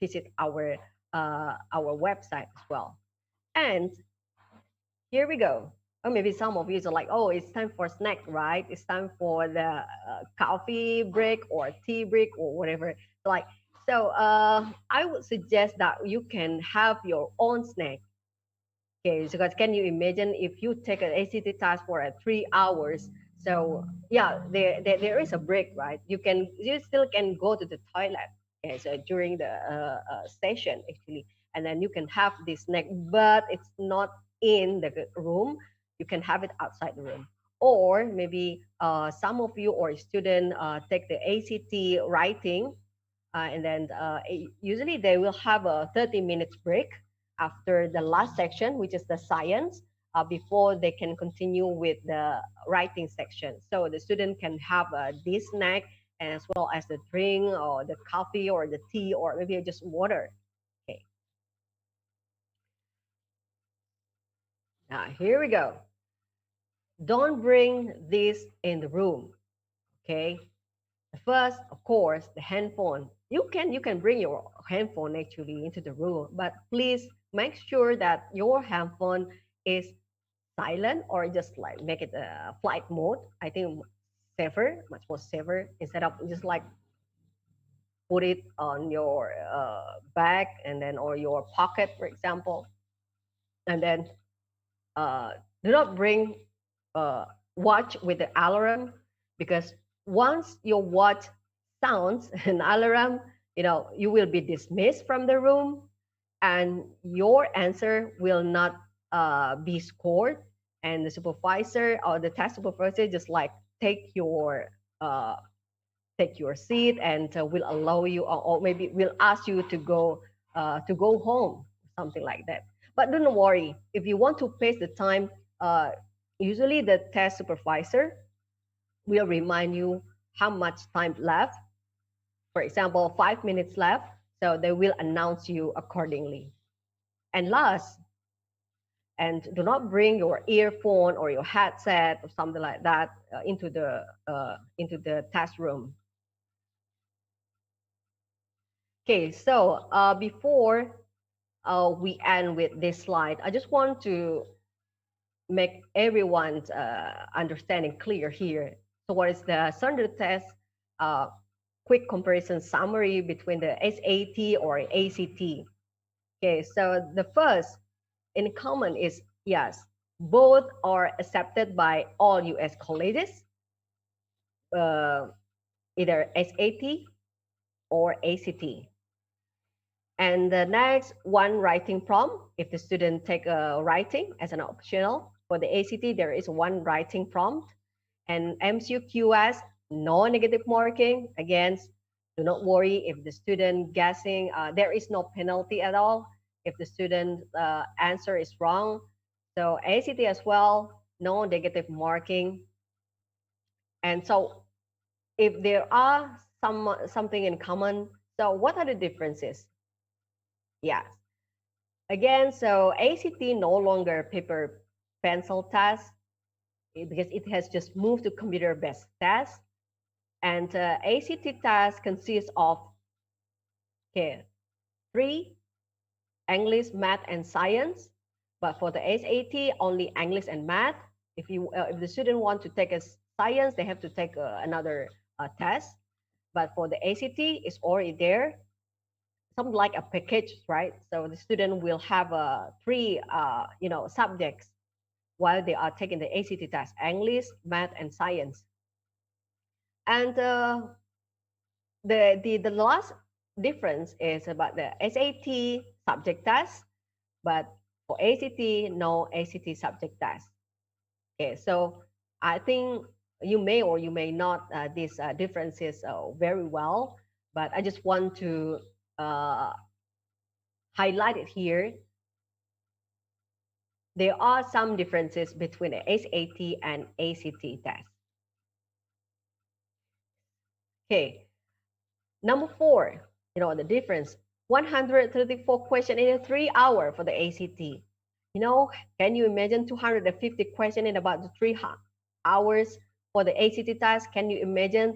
visit our website as well. And here we go. Or maybe some of you are like, oh, it's time for snack, right? It's time for the coffee break or tea break or whatever. Like, so I would suggest that you can have your own snack. Okay, so guys, can you imagine if you take an ACT test for 3 hours? So yeah, there is a break, right? You still can go to the toilet. Okay, so during the session actually, and then you can have this snack, but it's not in the room. You can have it outside the room, or maybe some of you or student take the ACT writing, and then usually they will have a 30 minutes break after the last section, which is the science, before they can continue with the writing section. So the student can have this snack as well as the drink or the coffee or the tea or maybe just water. Okay. Now here we go. Don't bring this in the room. Okay. First, of course, the handphone. You can bring your handphone actually into the room, but please make sure that your handphone is silent or just like make it a flight mode. I think safer, much more safer instead of just like put it on your bag and then or your pocket, for example, and then do not bring watch with the alarm because once your watch sounds an alarm, you will be dismissed from the room and your answer will not be scored, and the supervisor or the test supervisor just like take your seat and will allow you or maybe will ask you to go home, something like that. But don't worry, if you want to pace the time, usually the test supervisor will remind you how much time left. For example, 5 minutes left, so they will announce you accordingly. And last, and do not bring your earphone or your headset or something like that into the test room. Okay, so before we end with this slide, I just want to make everyone's understanding clear here. So what is the standard test quick comparison summary between the SAT or ACT? Okay, so the first in common is yes, both are accepted by all US colleges, either SAT or ACT. And the next one, writing prompt, if the student take a writing as an optional, For the ACT, there is one writing prompt, and MCQS, no negative marking. Again, do not worry if the student guessing, there is no penalty at all if the student answer is wrong. So ACT as well, no negative marking. And so if there are something in common, so what are the differences? Yes. Again, so ACT no longer paper pencil test because it has just moved to computer-based test. And ACT test consists of, okay, 3, English, math, and science. But for the SAT, only English and math. If the student want to take a science, they have to take another test. But for the ACT, it's already there, something like a package, right? So the student will have 3, subjects while they are taking the ACT test: English, math, and science. And the last difference is about the SAT subject test, but for ACT, no ACT subject test. Okay, so I think you may or you may not these differences very well, but I just want to highlight it here. There are some differences between the SAT and ACT test. Okay, number 4, the difference, 134 questions in a 3 hour for the ACT. Can you imagine 250 questions in about 3 hours for the ACT test? Can you imagine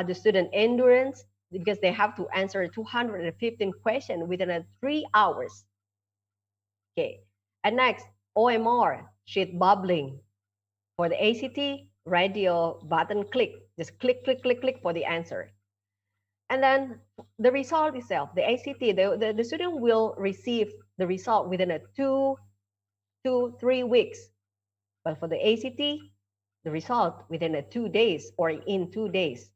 the student endurance? Because they have to answer 215 questions within 3 hours. Okay, and next, OMR, sheet bubbling. For the ACT, radio button click. Just click, click, click, click for the answer. And then the result itself, the ACT, the student will receive the result within 2 to 3 weeks. But for the ACT, the result within 2 days or in 2 days.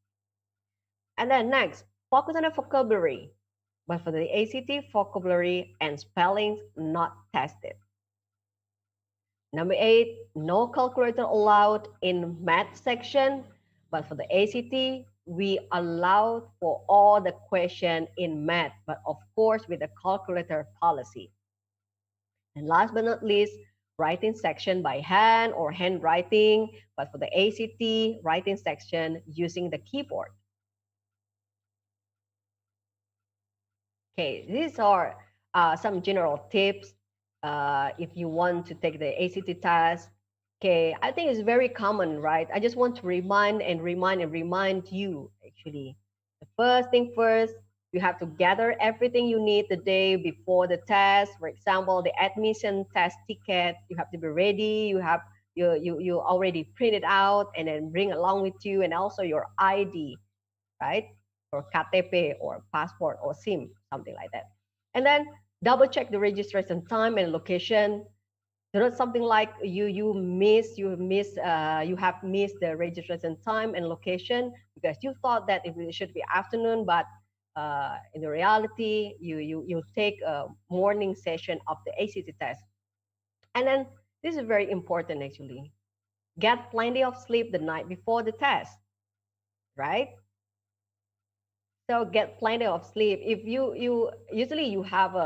And then next, focus on the vocabulary. But for the ACT, vocabulary and spellings not tested. Number 8, no calculator allowed in math section, but for the ACT, we allowed for all the question in math, but of course with the calculator policy. And last but not least, writing section by hand or handwriting, but for the ACT, writing section using the keyboard. Okay, these are some general tips if you want to take the ACT test. Okay, I think it's very common, right? I just want to remind you, actually. The first thing first, you have to gather everything you need the day before the test. For example, the admission test ticket, you have to be ready. You already print it out and then bring along with you, and also your ID, right? Or KTP or passport or SIM, something like that. And then double check the registration time and location. Not something like you have missed the registration time and location because you thought that it should be afternoon, but in the reality you take a morning session of the ACT test. And then this is very important actually. Get plenty of sleep the night before the test, right? So get plenty of sleep. If you usually you have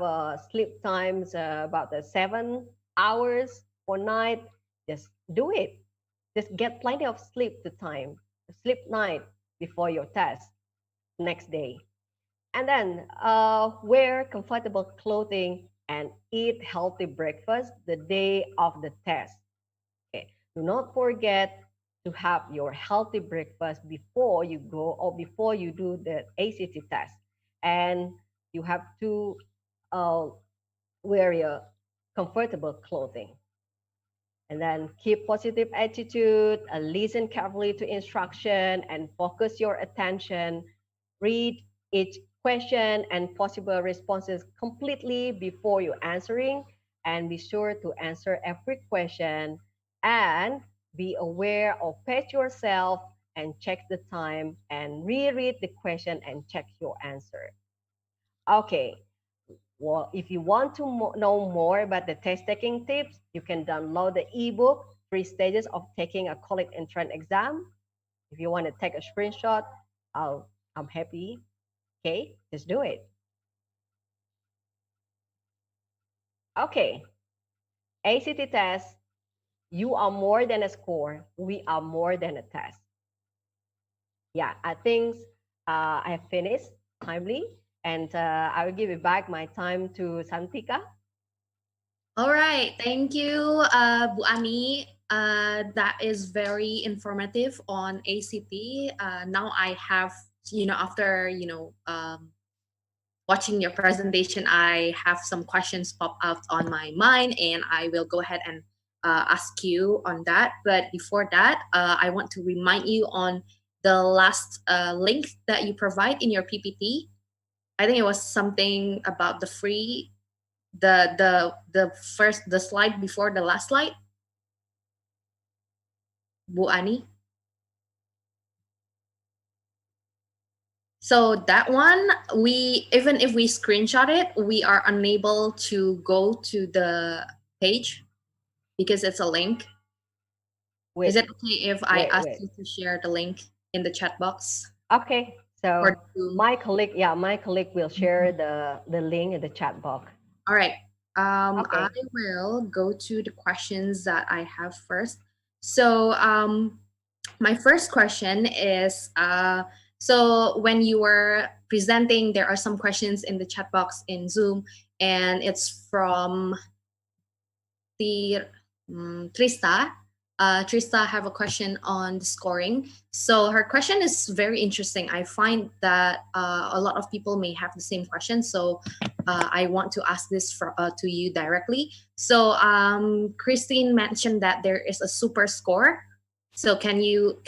a sleep times about 7 hours per night, just do it. Just get plenty of sleep night before your test next day. And then wear comfortable clothing and eat healthy breakfast the day of the test. Okay. Do not forget to have your healthy breakfast before you go or before you do the ACT test. And you have to wear your comfortable clothing. And then keep positive attitude, listen carefully to instruction, and focus your attention. Read each question and possible responses completely before you answering, and be sure to answer every question and be aware of pace yourself and check the time and reread the question and check your answer. Okay, Well, if you want to know more about the test taking tips, you can download the ebook, 3 Stages of Taking a College Entrance Exam. If you want to take a screenshot, I'm happy. Okay, just do it. Okay, ACT test, you are more than a score. We are more than a test. Yeah, I think I have finished timely, and I will give it back my time to Santika. All right, thank you, Bu Ani. That is very informative on ACT. Now I have, after watching your presentation, I have some questions pop out on my mind, and I will go ahead and ask you on that. But before that, I want to remind you on the last link that you provide in your PPT. I think it was something about the free, the slide before the last slide, Bu Ani. So that one, we, even if we screenshot it, we are unable to go to the page because it's a link. Wait, Is it okay if I ask wait. you to share the link in the chat box? Okay, so For Zoom? my colleague will share the link in the chat box. All right. Okay. I will go to the questions that I have first. So my first question is, so when you were presenting, there are some questions in the chat box in Zoom, and it's from the Trista. Trista have a question on the scoring. So her question is very interesting. I find that a lot of people may have the same question. So I want to ask this to you directly. So Christine mentioned that there is a super score. So can you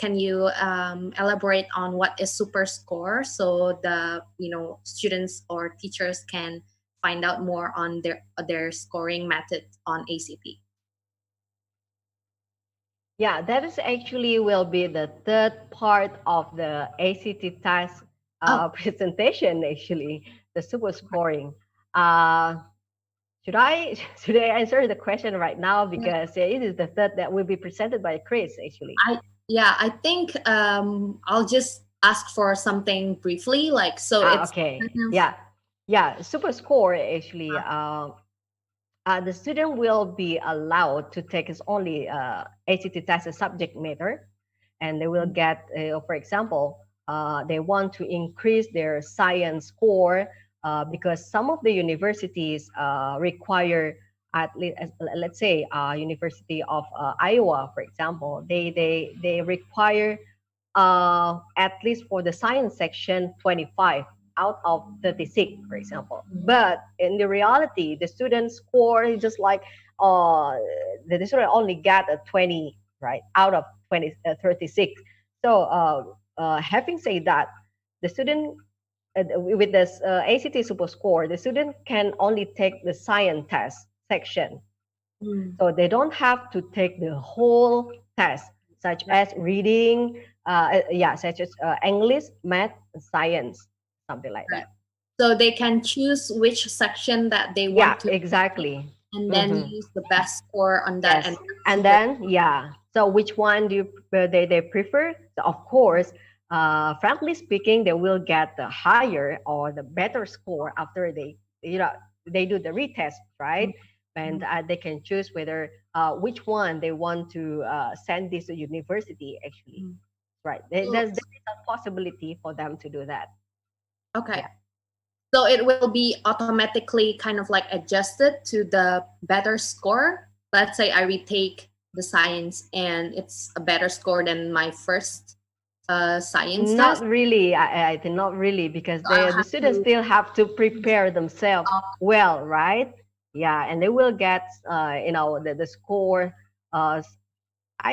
elaborate on what is super score so the students or teachers can find out more on their scoring method on ACT? Yeah, that is actually will be the third part of the ACT task presentation. Actually, the super scoring. Should I answer the question right now because it is the third that will be presented by Chris actually. I think I'll just ask for something briefly, like so. It's okay. Yeah. Super score actually. The student will be allowed to take his only ACT test as subject matter, and they will get, for example, they want to increase their science score because some of the universities require at least, let's say, University of Iowa, for example, they require at least for the science section 25 out of 36, for example. But in the reality, the student score is just like the student only got a 20, right, out of 36. So having said that, the student with this ACT super score, the student can only take the science test section. So they don't have to take the whole test, such as reading, such as English, math, science, something like that. So they can choose which section that they want to. Exactly. And then use the best score on that. Yes. And then, so which one do they prefer? So of course, frankly speaking, they will get the higher or the better score after they do the retest, right? And they can choose whether which one they want to send this to university actually, right? There's a possibility for them to do that. Okay. So it will be automatically kind of like adjusted to the better score. Let's say I retake the science and it's a better score than my first science not test. Really, I think not really, because the students still have to prepare themselves well, right? Yeah, and they will get the score I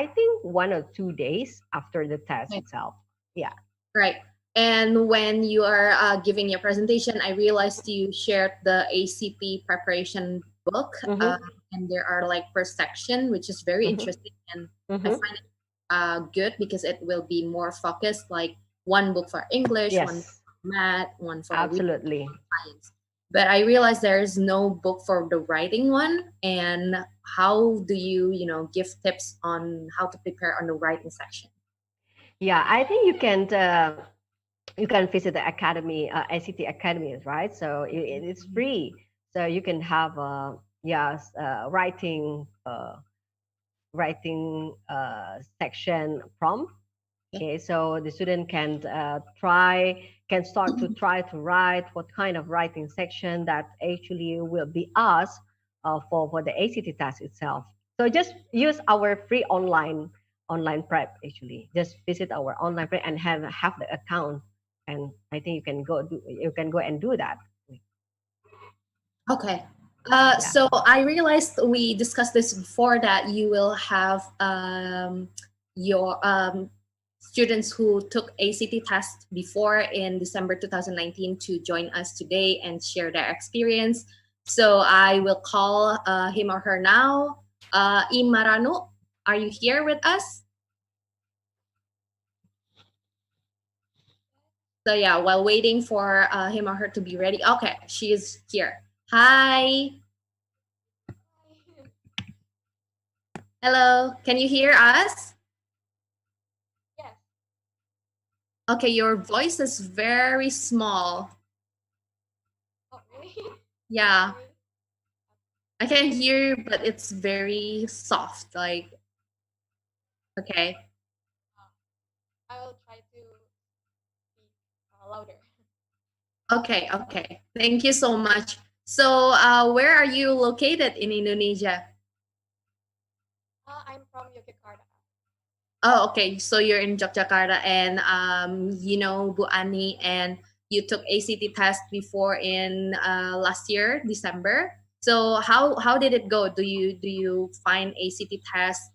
think 1 or 2 days after the test itself. Yeah, right. And when you are giving your presentation, I realized you shared the ACT preparation book, and there are like per section, which is very interesting, and I find it good because it will be more focused, like one book for English, one for math, one for absolutely science. but I realized there is no book for the writing one. And how do you, give tips on how to prepare on the writing section? Yeah, I think you can visit the academy, ACT academies, right? So it's free, so you can have yes, writing section prompt. Okay, so the student can start to try to write what kind of writing section that actually will be asked for the ACT task itself. So just use our free online prep. Actually, just visit our online prep and have the account, and I think you can go and do that. Okay. Yeah. So I realized we discussed this before that you will have your students who took ACT test before in December 2019 to join us today and share their experience. So I will call him or her now. Imarano, are you here with us? So yeah, while waiting for him or her to be ready. Okay, she is here. Hi. Hello. Can you hear us? Yes. Okay, your voice is very small. Oh, really? Yeah, Sorry. I can hear you, but it's very soft. Like, okay. I will try to speak louder. Okay, okay. Thank you so much. So, where are you located in Indonesia? I'm from Yogyakarta. Oh, okay. So you're in Yogyakarta, and Bu Ani, and you took ACT test before in last year, December. So how did it go? Do you find ACT test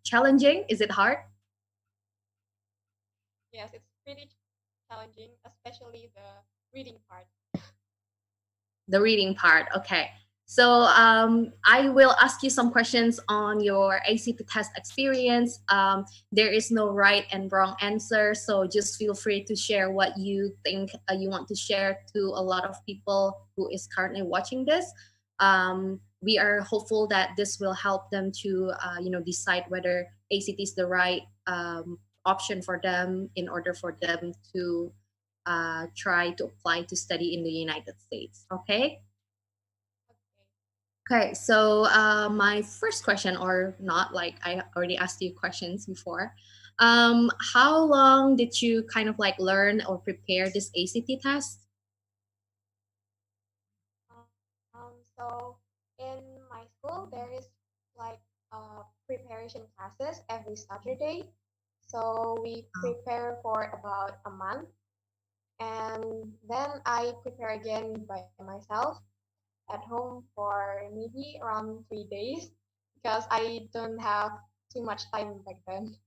challenging? Is it hard? Yes, it's pretty challenging, especially the reading part. The reading part. Okay. So I will ask you some questions on your ACT test experience. There is no right and wrong answer. So just feel free to share what you think you want to share to a lot of people who is currently watching this. We are hopeful that this will help them to, decide whether ACT is the right option for them in order for them to try to apply to study in the United States. Okay. Okay. Okay. So my first question, or not, like I already asked you questions before. How long did you kind of like learn or prepare this ACT test? So in my school, there is like preparation classes every Saturday. So we prepare for about a month, and then I prepare again by myself at home for maybe around 3 days because I don't have too much time back then.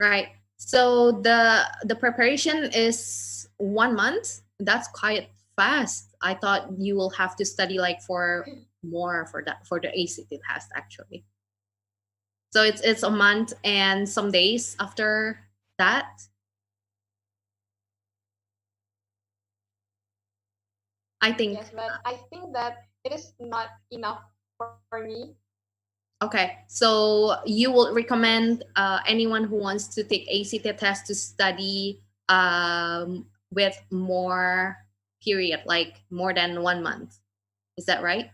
Right. So the preparation is 1 month. That's quite fast. I thought you will have to study like for more for that for the ACT test actually. So it's a month and some days after that. I think. Yes, but I think that it is not enough for me. Okay, so you will Yes. recommend anyone who wants to take ACT test to study with more period, like more than 1 month. Is that right?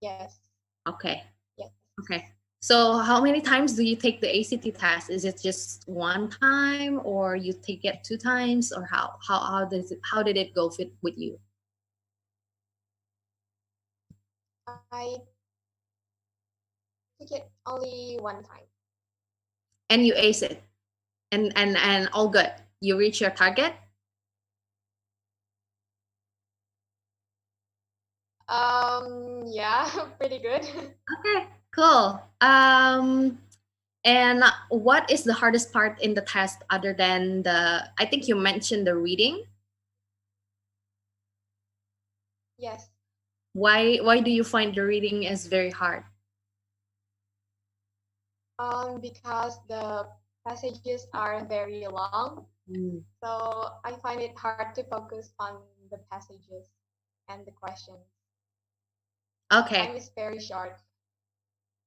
Yes. Okay, Yes. okay. So how many times do you take the ACT test? Is it just one time, or you take it 2 times, or how did it go with you? I took it only one time. And you ace it, and all good. You reach your target. Yeah, pretty good. Okay, cool. And what is the hardest part in the test other than I think you mentioned the reading. Yes. Why do you find the reading is very hard? Because the passages are very long, Mm. so I find it hard to focus on the passages and the questions. Okay. Time is very short.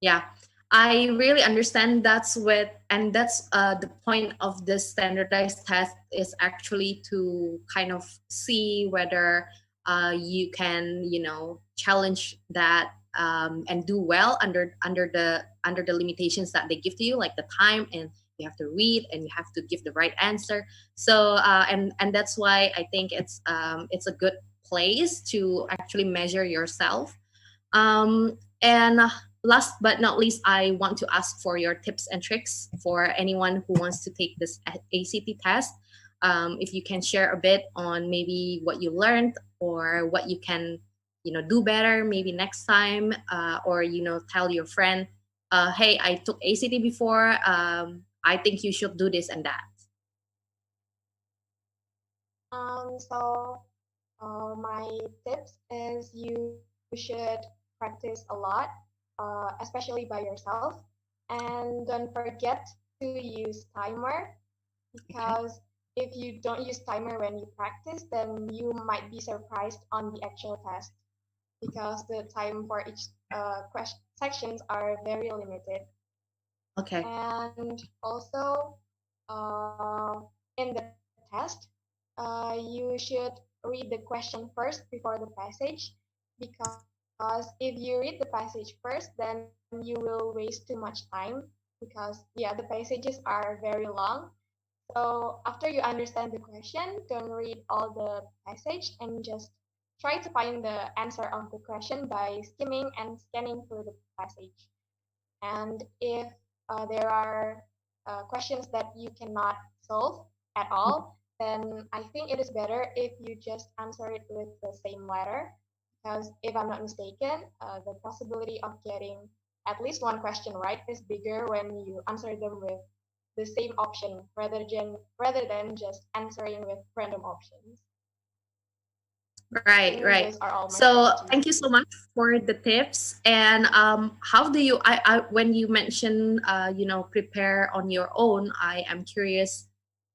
Yeah, I really understand. That's the point of this standardized test is actually to kind of see whether you can, challenge that and do well under the limitations that they give to you, like the time, and you have to read and you have to give the right answer. So and that's why I think it's a good place to actually measure yourself. And last but not least, I want to ask for your tips and tricks for anyone who wants to take this ACT test. If you can share a bit on maybe what you learned or what you can, do better maybe next time, or tell your friend, hey, I took ACT before. I think you should do this and that. So my tips is you should practice a lot, especially by yourself, and don't forget to use timer, because if you don't use timer when you practice, then you might be surprised on the actual test, because the time for each sections are very limited. Okay. And also, in the test, you should read the question first before the passage, because if you read the passage first, then you will waste too much time, because yeah, the passages are very long. So after you understand the question, don't read all the passage and just try to find the answer of the question by skimming and scanning through the passage. And if there are questions that you cannot solve at all, then I think it is better if you just answer it with the same letter. Because if I'm not mistaken, the possibility of getting at least one question right is bigger when you answer them with the same option rather than just answering with random options. Right, right. Those are all my So strategies. thank you so much for the tips. And how do you, when you mention, prepare on your own, I am curious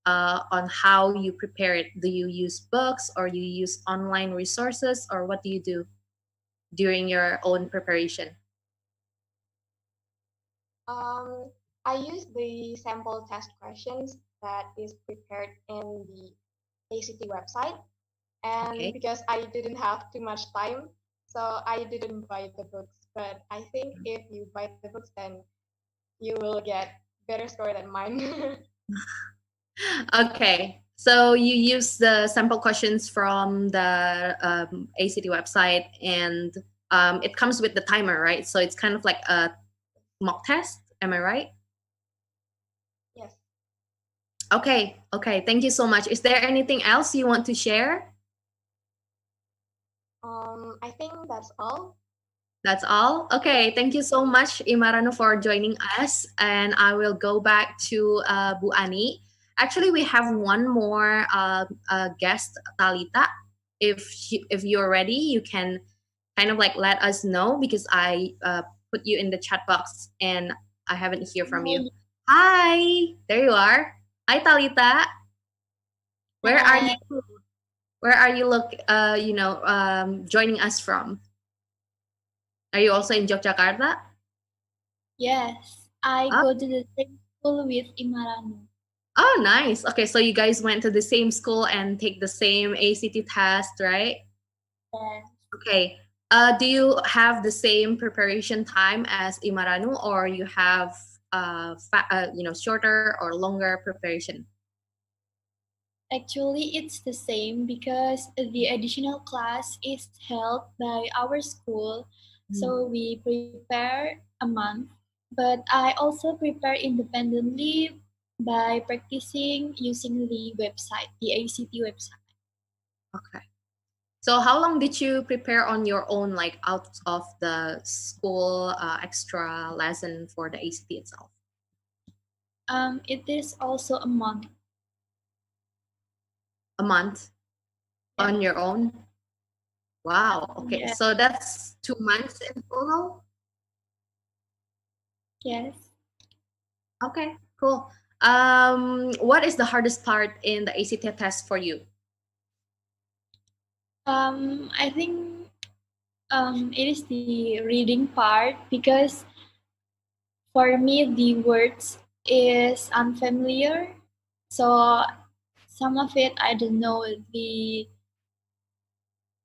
on how you prepare it. Do you use books or you use online resources, or what do you do during your own preparation? I use the sample test questions that is prepared in the ACT website. And Okay. because I didn't have too much time, so I didn't buy the books. But I think if you buy the books, then you will get better score than mine. Okay. So you use the sample questions from the ACT website, and it comes with the timer, right? So it's kind of like a mock test. Am I right? Yes. Okay. Okay. Thank you so much. Is there anything else you want to share? I think that's all. That's all? Okay. Thank you so much, Imarano, for joining us. And I will go back to Bu Ani. Actually, we have one more guest, Talita. If you're ready, you can kind of like let us know, because I put you in the chat box and I haven't hear from you. Hi, there you are. Hi, Talita. Where are you? Where are you joining us from? Are you also in Yogyakarta? Yes, I Oh. go to the same school with Imarano. Oh, nice. Okay, so you guys went to the same school and take the same ACT test, right? Yes. Okay. Do you have the same preparation time as Imaranu, or you have shorter or longer preparation? Actually, it's the same because the additional class is held by our school, so we prepare a month. But I also prepare independently by practicing using the website, the ACT website. Okay. So how long did you prepare on your own, like out of the school extra lesson for the ACT itself? It is also a month. A month on your own? Wow. Okay. Yeah. So that's 2 months in total? Yes. Okay, cool. What is the hardest part in the ACT test for you? I think it is the reading part because for me the words is unfamiliar, so some of it I don't know the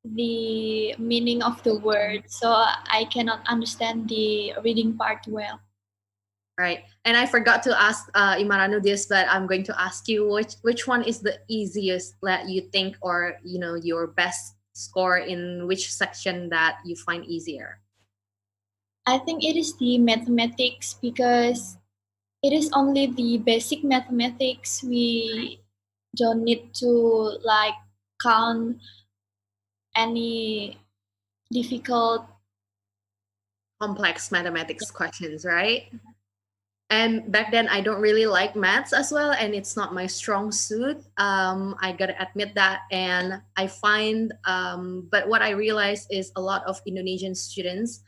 meaning of the word, so I cannot understand the reading part well. Right. And I forgot to ask Imaranu this, but I'm going to ask you which one is the easiest that you think, or your best score in which section that you find easier? I think it is the mathematics because it is only the basic mathematics. We don't need to like count any difficult. Complex mathematics questions, right? And back then I don't really like maths as well, and it's not my strong suit. I gotta admit that. And I find but what I realized is a lot of Indonesian students,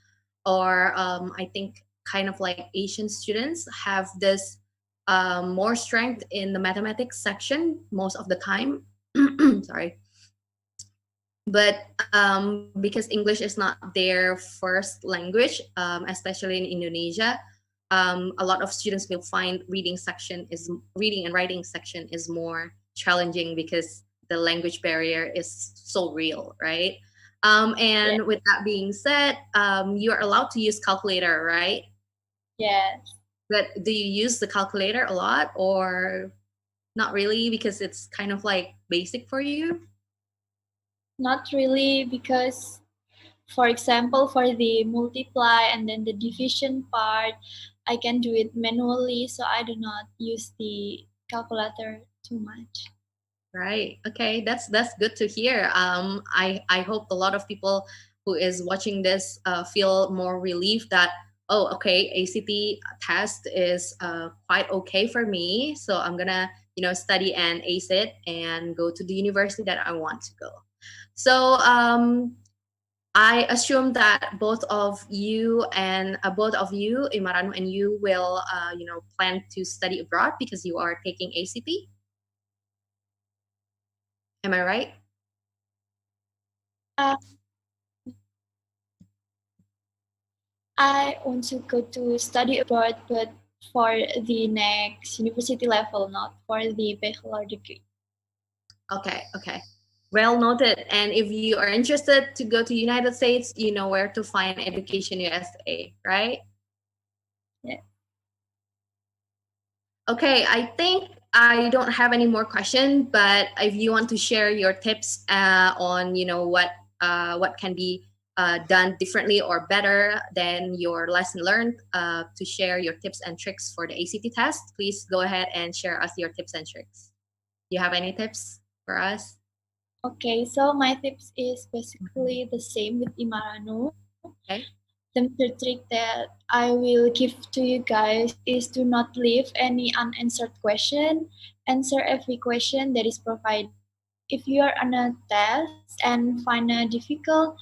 or I think kind of like Asian students, have this more strength in the mathematics section most of the time. Sorry. But because English is not their first language, especially in Indonesia, a lot of students will find reading and writing section is more challenging because the language barrier is so real, right? Yeah. And with that being said, you're allowed to use calculator, right? Yes. But do you use the calculator a lot, or not really, because it's kind of like basic for you? Not really because, for example, for the multiply and then the division part, I can do it manually, so I do not use the calculator too much. Right. Okay. That's good to hear. I hope a lot of people who is watching this feel more relieved that, oh, okay, ACT test is quite okay for me, so I'm gonna study and ace it and go to the university that I want to go. So I assume that both of you, Imaranu and you, will plan to study abroad because you are taking ACT. Am I right? Uh, I want to go to study abroad, but for the next university level, not for the bachelor degree. Okay, okay. Well noted. And if you are interested to go to United States, you know where to find Education USA, right? Yeah. Okay, I think I don't have any more questions, but if you want to share your tips on what can be done differently or better than your lesson learned, to share your tips and tricks for the ACT test, please go ahead and share us your tips and tricks. You have any tips for us? Okay, so my tips is basically the same with Imaranu. Okay. The trick that I will give to you guys is to not leave any unanswered question. Answer every question that is provided. If you are on a test and find a difficult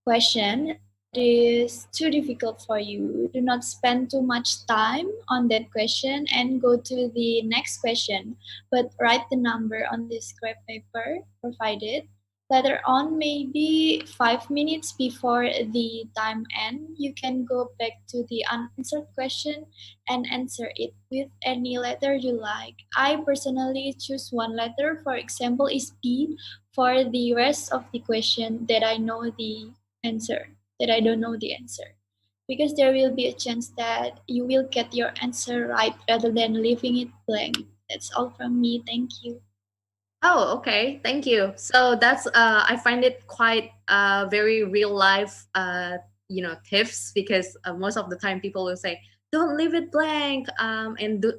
question that is too difficult for you, do not spend too much time on that question and go to the next question, but write the number on the scrap paper provided. Later on, maybe 5 minutes before the time end, you can go back to the unanswered question and answer it with any letter you like. I personally choose one letter, for example, is B, for the rest of the question that I know the answer, that I don't know the answer. Because there will be a chance that you will get your answer right rather than leaving it blank. That's all from me. Thank you. Oh, okay. Thank you. So that's I find it quite very real life tips, because most of the time people will say don't leave it blank, and do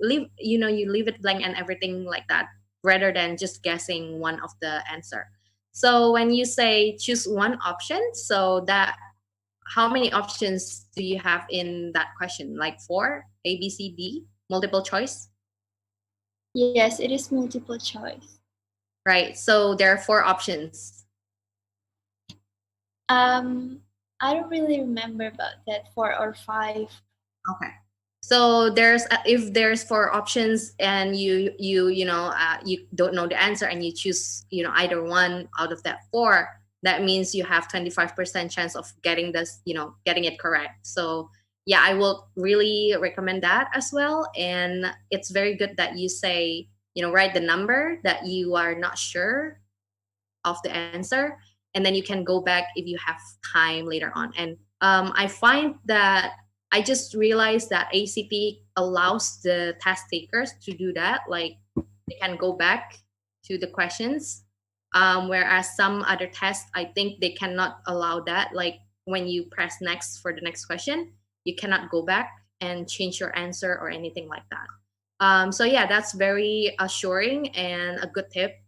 leave you leave it blank and everything like that, rather than just guessing one of the answer. So when you say choose one option, so that how many options do you have in that question? Like four, A, B, C, D, multiple choice? Yes, it is multiple choice. Right. So there are four options. I don't really remember about that, 4 or 5. Okay. So if there's four options and you don't know the answer and you choose either one out of that four, that means you have 25% chance of getting getting it correct. So yeah, I will really recommend that as well. And it's very good that you say, write the number that you are not sure of the answer, and then you can go back if you have time later on. And I find that I just realized that ACT allows the test takers to do that. Like, they can go back to the questions, whereas some other tests, I think they cannot allow that. Like, when you press next for the next question, you cannot go back and change your answer or anything like that. So yeah, that's very assuring and a good tip.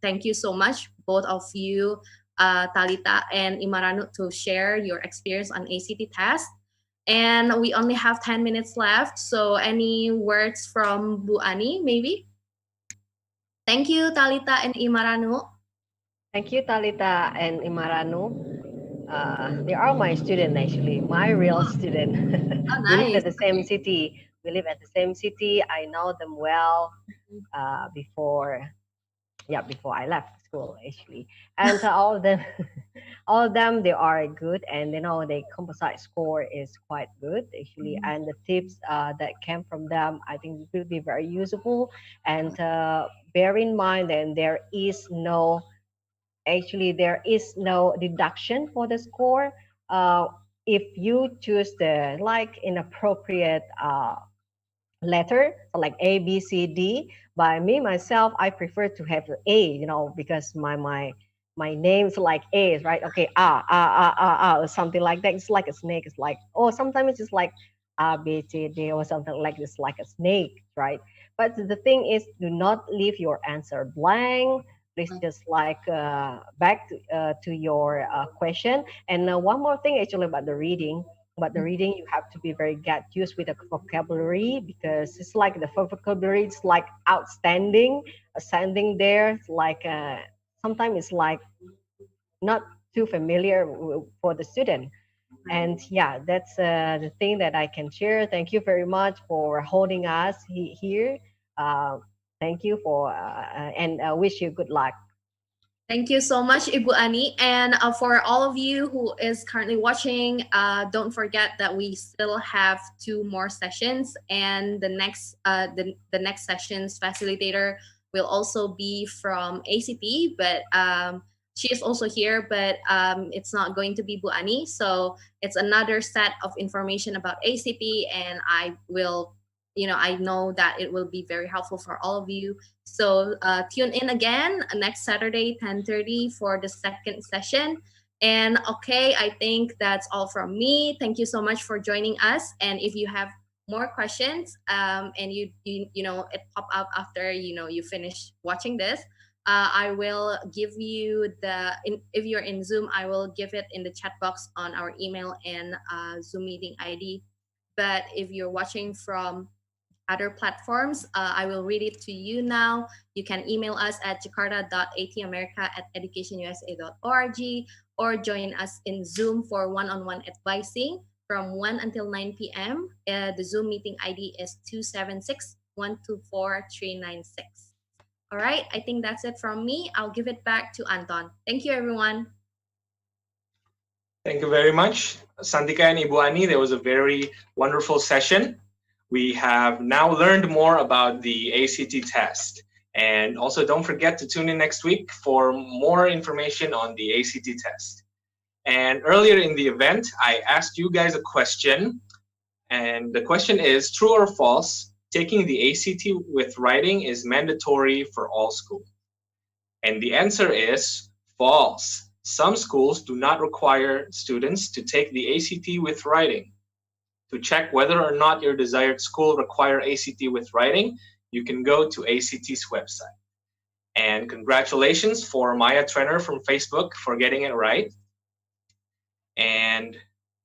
Thank you so much, both of you, Talita and Imaranu, to share your experience on ACT test. And we only have 10 minutes left. So any words from Bu Ani, maybe? Thank you, Talita and Imaranu. Thank you, Talita and Imaranu. They are my student, actually, my real student. Oh, We live nice. at the same city. We live at the same city. I know them well before I left school, actually. And all of them, all of them, they are good, and the composite score is quite good, actually. And the tips that came from them, I think, will be very useful. And bear in mind that there is no deduction for the score. If you choose the inappropriate letter, so like A, B, C, D. By me myself, I prefer to have A, because my name's like A, right? Okay, or something like that. It's like a snake. It's like, oh, sometimes it's just like A, B, C, D, or something like this, like a snake, right? But the thing is, do not leave your answer blank. Please just back to your question. And one more thing, actually, about the reading. But the reading, you have to be very get used with the vocabulary, because it's like the vocabulary is like outstanding, ascending there. It's like sometimes it's like not too familiar for the student. And yeah, that's the thing that I can share. Thank you very much for holding us here. Thank you and wish you good luck. Thank you so much, Ibu Ani. And for all of you who is currently watching, don't forget that we still have 2 more sessions, and the next session's facilitator will also be from ACT, but she is also here, but it's not going to be Bu Ani. So it's another set of information about ACT, and I know that it will be very helpful for all of you. So tune in again next Saturday, 10:30 for the second session. And okay, I think that's all from me. Thank you so much for joining us. And if you have more questions and it pop up after you finish watching this, I will give you if you're in Zoom, I will give it in the chat box on our email and Zoom meeting ID. But if you're watching from other platforms, I will read it to you now. You can email us at jakarta.atamerica@educationusa.org, or join us in Zoom for one-on-one advising from 1 until 9 p.m. The Zoom meeting ID is 276-124-396. All right, I think that's it from me. I'll give it back to Anton. Thank you, everyone. Thank you very much, Santika and Ibu Ani. There was a very wonderful session. We have now learned more about the ACT test. And also don't forget to tune in next week for more information on the ACT test. And earlier in the event, I asked you guys a question. And the question is, true or false, taking the ACT with writing is mandatory for all schools? And the answer is false. Some schools do not require students to take the ACT with writing. To check whether or not your desired school require ACT with writing, you can go to ACT's website. And congratulations for Maya Trenner from Facebook for getting it right. And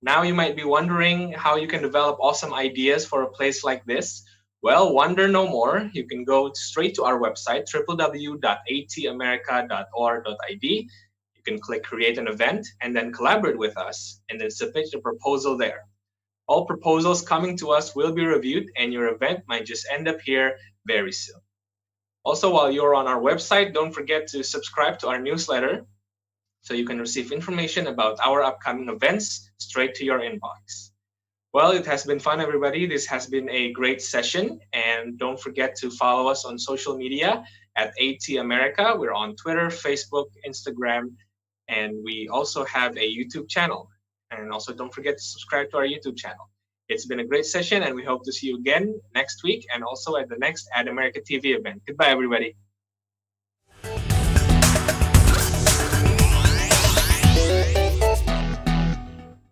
now you might be wondering how you can develop awesome ideas for a place like this. Well, wonder no more. You can go straight to our website, www.atamerica.org.id. You can click create an event and then collaborate with us and then submit your proposal there. All proposals coming to us will be reviewed, and your event might just end up here very soon. Also, while you're on our website, don't forget to subscribe to our newsletter so you can receive information about our upcoming events straight to your inbox. Well, it has been fun, everybody. This has been a great session. And don't forget to follow us on social media at AT America. We're on Twitter, Facebook, Instagram, and we also have a YouTube channel. And also don't forget to subscribe to our YouTube channel. It's been a great session, and we hope to see you again next week and also at the next Ad America TV event. Goodbye, everybody.